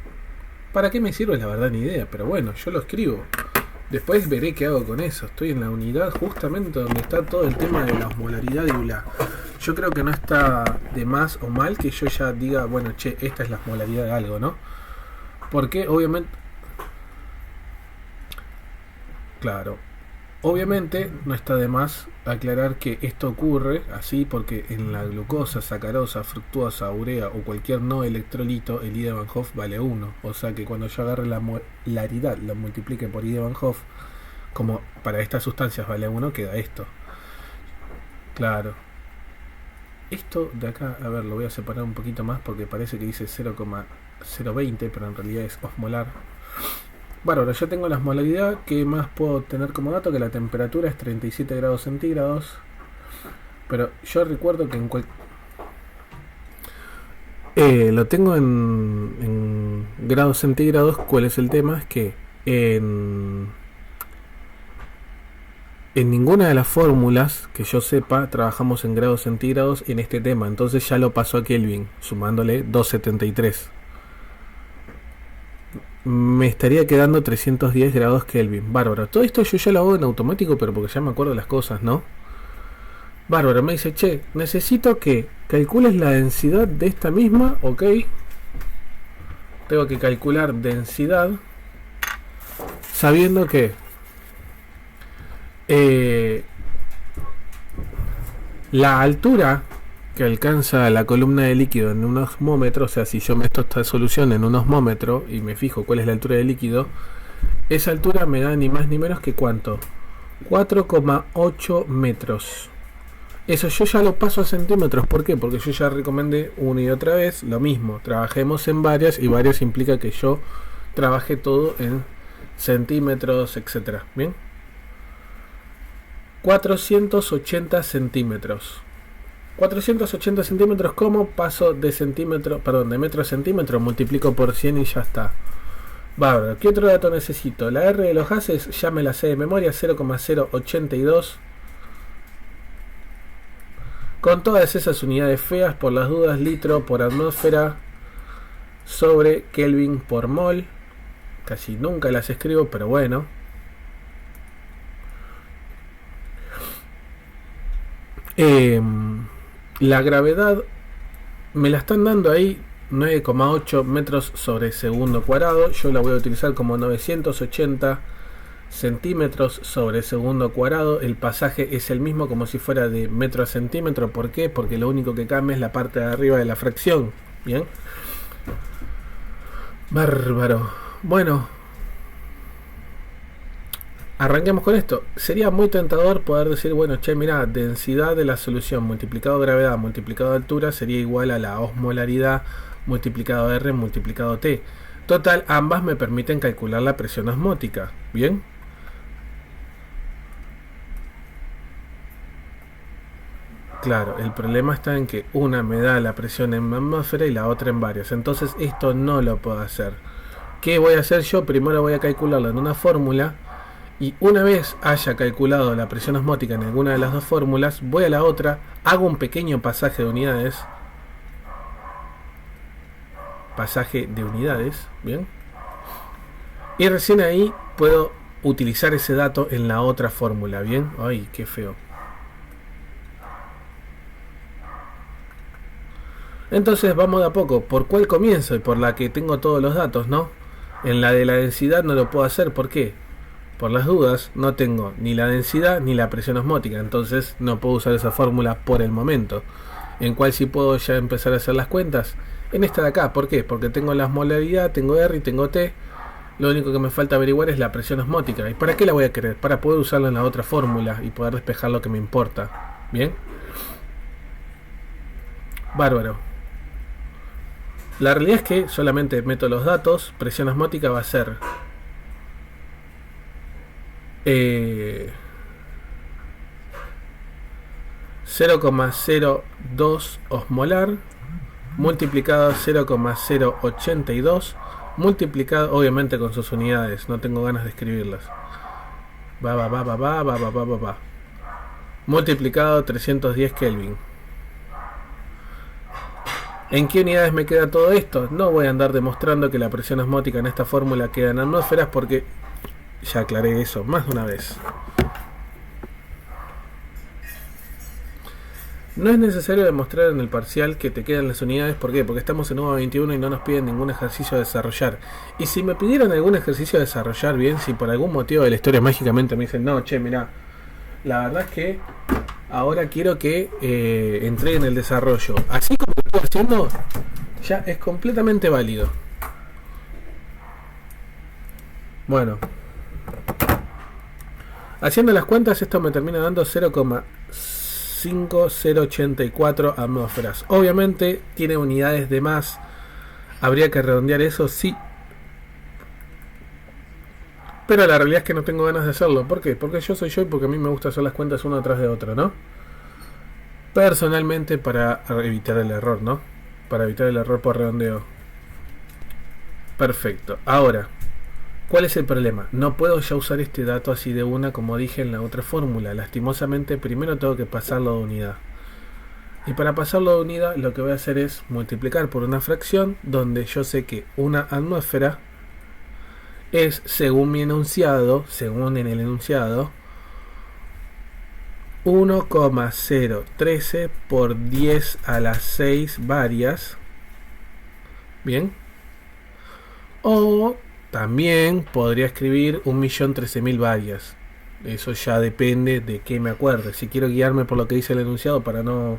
¿Para qué me sirve? La verdad ni idea, pero bueno, yo lo escribo. Después veré qué hago con eso. Estoy en la unidad justamente donde está todo el tema de la osmolaridad y bla. Yo creo que no está de más o mal que yo ya diga, bueno, che, esta es la osmolaridad de algo, ¿no? Porque obviamente... Claro, obviamente no está de más aclarar que esto ocurre así porque en la glucosa, sacarosa, fructuosa, urea o cualquier no electrolito el I de Van Hoff vale 1. O sea que cuando yo agarre la molaridad, lo multiplique por I de Van Hoff, como para estas sustancias vale 1, queda esto. Claro. Esto de acá, a ver, lo voy a separar un poquito más porque parece que dice 0,020, pero en realidad es osmolar. Bueno, ahora ya tengo la osmolaridad. ¿Qué más puedo tener como dato? Que la temperatura es 37 grados centígrados. Pero yo recuerdo que lo tengo en en grados centígrados, ¿cuál es el tema? Es que en ninguna de las fórmulas que yo sepa trabajamos en grados centígrados en este tema. Entonces ya lo pasó a Kelvin, sumándole 273. Me estaría quedando 310 grados Kelvin. Bárbaro. Todo esto yo ya lo hago en automático, pero porque ya me acuerdo de las cosas, ¿no? Bárbaro. Me dice, che, necesito que calcules la densidad de esta misma. Ok. Tengo que calcular densidad sabiendo que la altura que alcanza la columna de líquido en un osmómetro, o sea, si yo meto esta solución en un osmómetro y me fijo cuál es la altura del líquido, esa altura me da ni más ni menos que ¿cuánto? 4,8 metros. Eso yo ya lo paso a centímetros. ¿Por qué? Porque yo ya recomendé una y otra vez lo mismo. Trabajemos en varias, y varias implica que yo trabaje todo en centímetros, etcétera. ¿Bien? 480 centímetros. 480 centímetros, ¿cómo? Paso de centímetro, perdón, de metro a centímetro, multiplico por 100 y ya está. Bárbaro. ¿Qué otro dato necesito? La R de los gases ya me la sé de memoria, 0,082. Con todas esas unidades feas, por las dudas, litro por atmósfera sobre Kelvin por mol. Casi nunca las escribo, pero bueno. La gravedad me la están dando ahí 9,8 metros sobre segundo cuadrado. Yo la voy a utilizar como 980 centímetros sobre segundo cuadrado. El pasaje es el mismo, como si fuera de metro a centímetro. ¿Por qué? Porque lo único que cambia es la parte de arriba de la fracción. Bien. Bárbaro. Bueno, arranquemos con esto. Sería muy tentador poder decir, bueno, che, mira, densidad de la solución multiplicado gravedad multiplicado altura sería igual a la osmolaridad multiplicado R multiplicado T. Total, ambas me permiten calcular la presión osmótica. Bien. Claro, el problema está en que una me da la presión en atmósfera y la otra en varios. Entonces esto no lo puedo hacer. ¿Qué voy a hacer yo? Primero voy a calcularlo en una fórmula. Y una vez haya calculado la presión osmótica en alguna de las dos fórmulas, voy a la otra, hago un pequeño pasaje de unidades. Pasaje de unidades, ¿bien? Y recién ahí puedo utilizar ese dato en la otra fórmula, ¿bien? Ay, qué feo. Entonces vamos de a poco. ¿Por cuál comienzo? Y por la que tengo todos los datos, ¿no? En la de la densidad no lo puedo hacer. ¿Por qué? Por las dudas no tengo ni la densidad ni la presión osmótica. Entonces no puedo usar esa fórmula por el momento. ¿En cuál sí puedo ya empezar a hacer las cuentas? En esta de acá. ¿Por qué? Porque tengo la osmolaridad, tengo R y tengo T. Lo único que me falta averiguar es la presión osmótica. ¿Y para qué la voy a querer? Para poder usarla en la otra fórmula y poder despejar lo que me importa. ¿Bien? Bárbaro. La realidad es que solamente meto los datos. Presión osmótica va a ser 0,02 osmolar multiplicado 0,082 multiplicado, obviamente con sus unidades, no tengo ganas de escribirlas, multiplicado 310 Kelvin. ¿En qué unidades me queda todo esto? No voy a andar demostrando que la presión osmótica en esta fórmula queda en atmósferas, porque ya aclaré eso más de una vez. No es necesario demostrar en el parcial que te quedan las unidades. ¿Por qué? Porque estamos en UBA 21 y no nos piden ningún ejercicio a desarrollar. Y si me pidieran algún ejercicio a desarrollar, bien, si por algún motivo de la historia mágicamente me dicen, no, che, mirá, la verdad es que ahora quiero que entreguen el desarrollo, así como lo estoy haciendo, ya es completamente válido. Bueno, haciendo las cuentas, esto me termina dando 0,5084 atmósferas. Obviamente tiene unidades de más. Habría que redondear eso, sí. Pero la realidad es que no tengo ganas de hacerlo. ¿Por qué? Porque yo soy yo y porque a mí me gusta hacer las cuentas una tras de otra, ¿no? Personalmente, para evitar el error, ¿no? Para evitar el error por redondeo. Perfecto. Ahora, ¿cuál es el problema? No puedo ya usar este dato así de una como dije en la otra fórmula. Lastimosamente, primero tengo que pasarlo de unidad. Y para pasarlo de unidad, lo que voy a hacer es multiplicar por una fracción donde yo sé que una atmósfera es, según mi enunciado, según en el enunciado, 1,013 por 10 a la 6 varias. Bien. O también podría escribir 1.013.000 varias. Eso ya depende de qué me acuerde. Si quiero guiarme por lo que dice el enunciado para no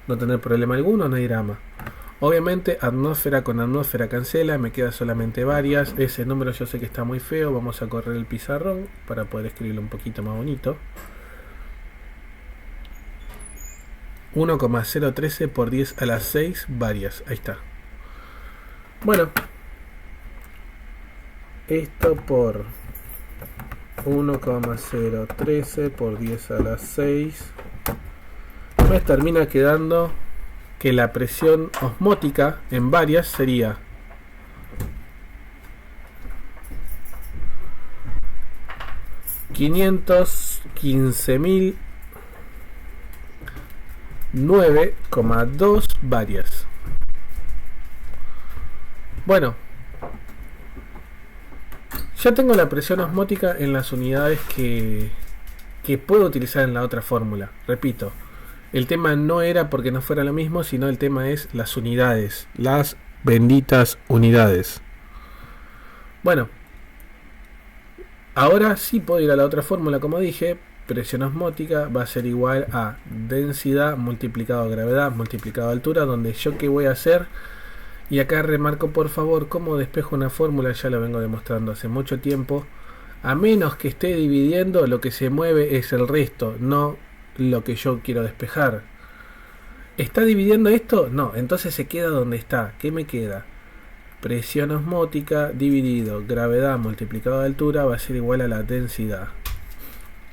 tener problema alguno, no hay drama. Obviamente atmósfera con atmósfera cancela, me queda solamente varias. Ese número yo sé que está muy feo, vamos a correr el pizarrón para poder escribirlo un poquito más bonito. 1,013 por 10 a la 6 varias, ahí está. Bueno, esto por 1,013 por 10 a la 6 me termina quedando que la presión osmótica en varias sería 515.009,2 varias. Bueno, ya tengo la presión osmótica en las unidades que puedo utilizar en la otra fórmula. Repito, el tema no era porque no fuera lo mismo, sino el tema es las unidades, las benditas unidades. Bueno, ahora sí puedo ir a la otra fórmula, como dije. Presión osmótica va a ser igual a densidad multiplicado a gravedad multiplicado a altura, donde yo qué voy a hacer. Y acá remarco por favor cómo despejo una fórmula, ya lo vengo demostrando hace mucho tiempo. A menos que esté dividiendo, lo que se mueve es el resto, no lo que yo quiero despejar. ¿Está dividiendo esto? No, entonces se queda donde está. ¿Qué me queda? Presión osmótica dividido gravedad multiplicado a altura va a ser igual a la densidad.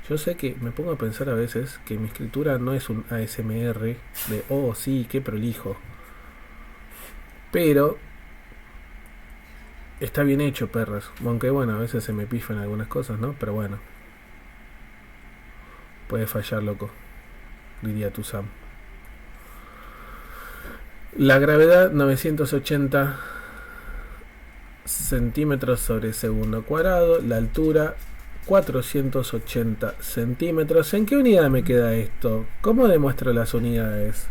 Yo sé que me pongo a pensar a veces que mi escritura no es un ASMR de oh sí, qué prolijo. Pero está bien hecho, perros. Aunque bueno, a veces se me pifan algunas cosas, ¿no? Pero bueno. Puede fallar, loco, diría tu Sam. La gravedad 980 centímetros sobre segundo cuadrado. La altura 480 centímetros. ¿En qué unidad me queda esto? ¿Cómo demuestro las unidades?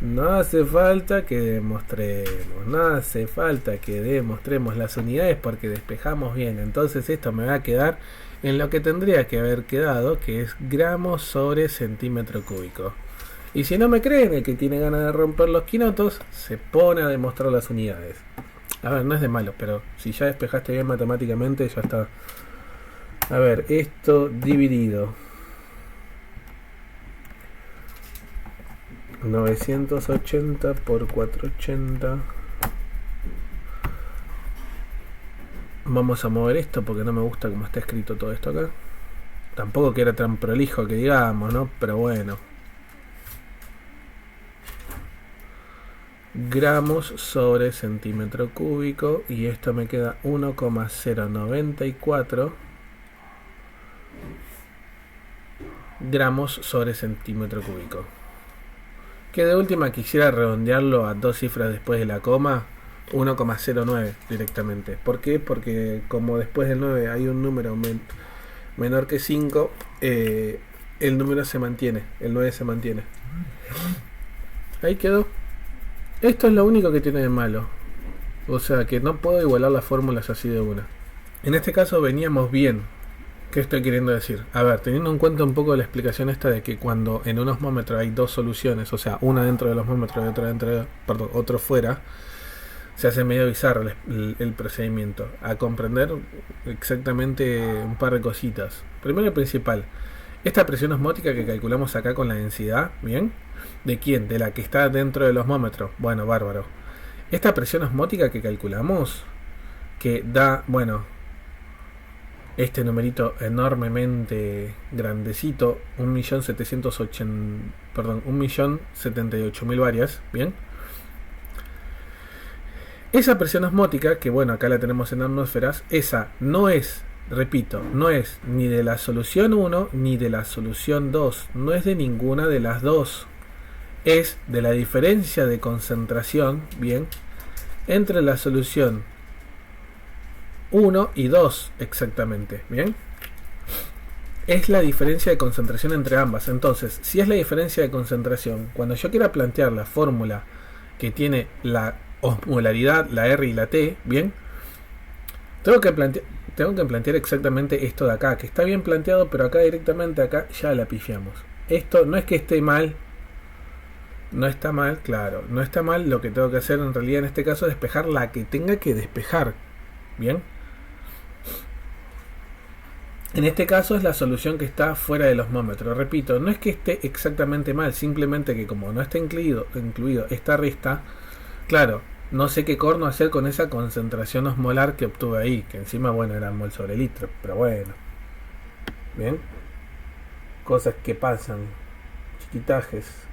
No hace falta que demostremos, no hace falta que demostremos las unidades porque despejamos bien. Entonces esto me va a quedar en lo que tendría que haber quedado, que es gramos sobre centímetro cúbico. Y si no me creen, el que tiene ganas de romper los quinotos se pone a demostrar las unidades. A ver, no es de malo, pero si ya despejaste bien matemáticamente, ya está. A ver, esto dividido 980 por 480. Vamos a mover esto porque no me gusta cómo está escrito todo esto acá. Tampoco que era tan prolijo que digamos, ¿no? Pero bueno. Gramos sobre centímetro cúbico. Y esto me queda 1,094 gramos sobre centímetro cúbico. Que de última quisiera redondearlo a dos cifras después de la coma, 1,09 directamente. ¿Por qué? Porque como después del 9 hay un número menor que 5, el número se mantiene, el 9 se mantiene. Ahí quedó. Esto es lo único que tiene de malo. O sea que no puedo igualar las fórmulas así de una. En este caso veníamos bien. ¿Qué estoy queriendo decir? A ver, teniendo en cuenta un poco la explicación esta de que cuando en un osmómetro hay dos soluciones, o sea, una dentro del osmómetro y otra dentro, perdón, otro fuera, se hace medio bizarro el procedimiento. A comprender exactamente un par de cositas. Primero y principal, esta presión osmótica que calculamos acá con la densidad, ¿bien? ¿De quién? De la que está dentro del osmómetro. Bueno, bárbaro. Esta presión osmótica que calculamos, que da, bueno, este numerito enormemente grandecito, 1.078.000 varias, ¿bien? Esa presión osmótica, que bueno, acá la tenemos en atmósferas, esa no es, repito, no es ni de la solución 1 ni de la solución 2, no es de ninguna de las dos, es de la diferencia de concentración, bien, entre la solución 1 y 2 exactamente, bien. Es la diferencia de concentración entre ambas. Entonces, si es la diferencia de concentración, cuando yo quiera plantear la fórmula que tiene la osmolaridad, la R y la T, bien, tengo que plantear exactamente esto de acá, que está bien planteado, pero acá directamente acá ya la pifiamos. Esto no es que esté mal, no está mal, claro, no está mal. Lo que tengo que hacer en realidad en este caso es despejar la que tenga que despejar, bien. En este caso es la solución que está fuera del osmómetro. Repito, no es que esté exactamente mal, simplemente que como no está incluido esta resta, claro, no sé qué corno hacer con esa concentración osmolar que obtuve ahí, que encima, bueno, era mol sobre litro, pero bueno. Bien. Cosas que pasan, chiquitajes.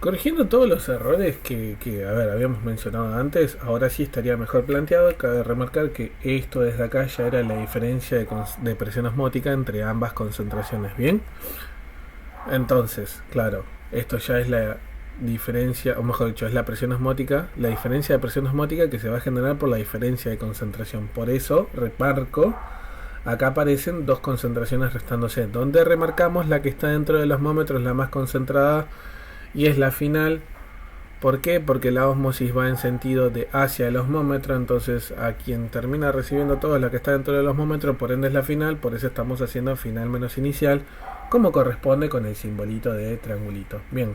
Corrigiendo todos los errores que a ver, habíamos mencionado antes, ahora sí estaría mejor planteado. Cabe remarcar que esto desde acá ya era la diferencia de presión osmótica entre ambas concentraciones, ¿bien? Entonces, claro, esto ya es la diferencia, o mejor dicho, es la presión osmótica, la diferencia de presión osmótica que se va a generar por la diferencia de concentración. Por eso, remarco, acá aparecen dos concentraciones restándose, donde remarcamos la que está dentro del osmómetro es la más concentrada y es la final. ¿Por qué? Porque la ósmosis va en sentido de hacia el osmómetro, entonces a quien termina recibiendo todo es la que está dentro del osmómetro, por ende es la final, por eso estamos haciendo final menos inicial, como corresponde con el simbolito de triangulito. Bien,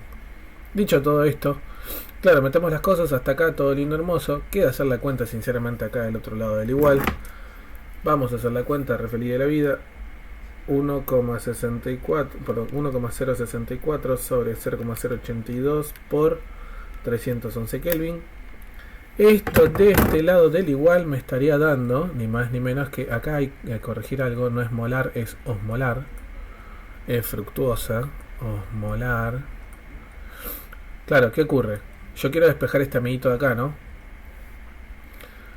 dicho todo esto, claro, metemos las cosas hasta acá, todo lindo, hermoso. Queda hacer la cuenta sinceramente acá del otro lado del igual. Vamos a hacer la cuenta referida de la vida. 1,064 sobre 0,082 por 311 Kelvin. Esto de este lado del igual me estaría dando ni más ni menos que, acá hay que corregir algo, no es molar, es osmolar, es fructuosa, osmolar. Claro, ¿qué ocurre? Yo quiero despejar este amiguito de acá, ¿no?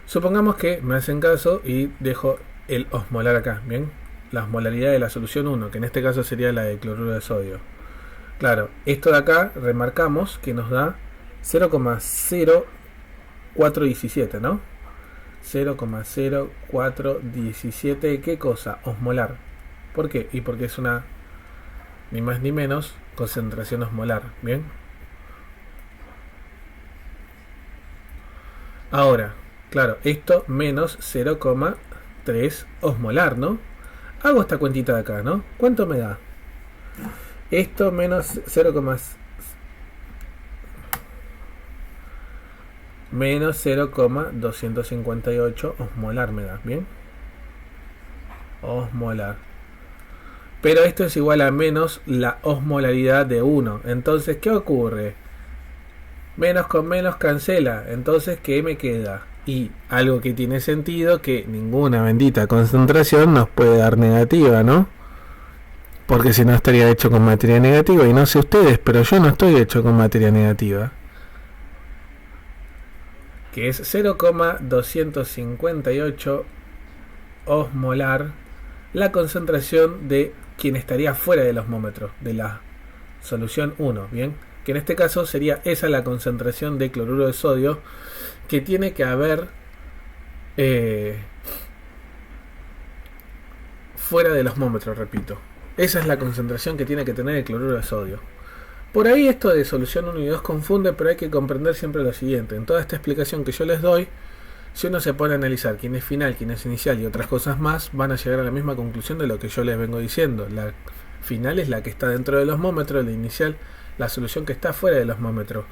Supongamos que me hacen caso y dejo el osmolar acá, ¿bien? La osmolaridad de la solución 1, que en este caso sería la de cloruro de sodio. Claro, esto de acá remarcamos que nos da 0,0417, ¿no? 0,0417, ¿qué cosa? Osmolar. ¿Por qué? Y porque es una, ni más ni menos, concentración osmolar, ¿bien? Ahora, claro, esto menos 0,3 osmolar, ¿no? Hago esta cuentita de acá, ¿no? ¿Cuánto me da? Esto menos 0,258 osmolar me da, ¿bien? Osmolar. Pero esto es igual a menos la osmolaridad de 1. Entonces, ¿qué ocurre? Menos con menos cancela. Entonces, ¿qué me queda? Y algo que tiene sentido, que ninguna bendita concentración nos puede dar negativa, ¿no? Porque si no estaría hecho con materia negativa. Y no sé ustedes, pero yo no estoy hecho con materia negativa. Que es 0,258 osmolar, la concentración de quien estaría fuera del osmómetro, de la solución 1, ¿bien? Que en este caso sería esa la concentración de cloruro de sodio que tiene que haber fuera del osmómetro, repito. Esa es la concentración que tiene que tener el cloruro de sodio. Por ahí esto de solución 1 y 2 confunde, pero hay que comprender siempre lo siguiente. En toda esta explicación que yo les doy, si uno se pone a analizar quién es final, quién es inicial y otras cosas más, van a llegar a la misma conclusión de lo que yo les vengo diciendo. La final es la que está dentro del osmómetro, la inicial la solución que está fuera del osmómetro.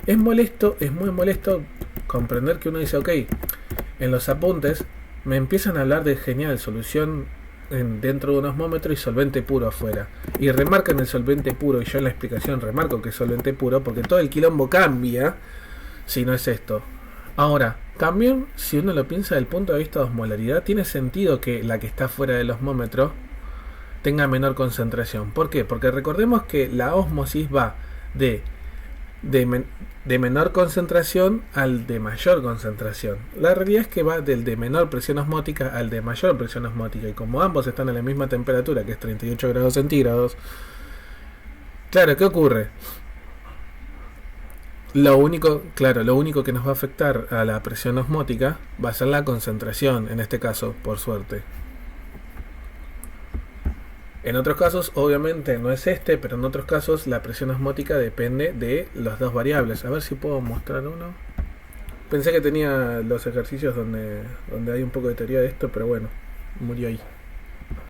Es molesto, es muy molesto comprender que uno dice, ok, en los apuntes me empiezan a hablar de genial, solución dentro de un osmómetro y solvente puro afuera. Y remarcan el solvente puro, y yo en la explicación remarco que es solvente puro, porque todo el quilombo cambia si no es esto. Ahora, también, si uno lo piensa desde el punto de vista de osmolaridad, tiene sentido que la que está fuera del osmómetro tenga menor concentración. ¿Por qué? Porque recordemos que la ósmosis va de de, men de menor concentración al de mayor concentración. La realidad es que va del de menor presión osmótica al de mayor presión osmótica, y como ambos están a la misma temperatura, que es 38 grados centígrados, claro, ¿qué ocurre? Lo único que nos va a afectar a la presión osmótica va a ser la concentración, en este caso, por suerte. En otros casos, obviamente no es este, pero en otros casos la presión osmótica depende de las dos variables. A ver si puedo mostrar uno. Pensé que tenía los ejercicios donde hay un poco de teoría de esto, pero bueno, murió ahí.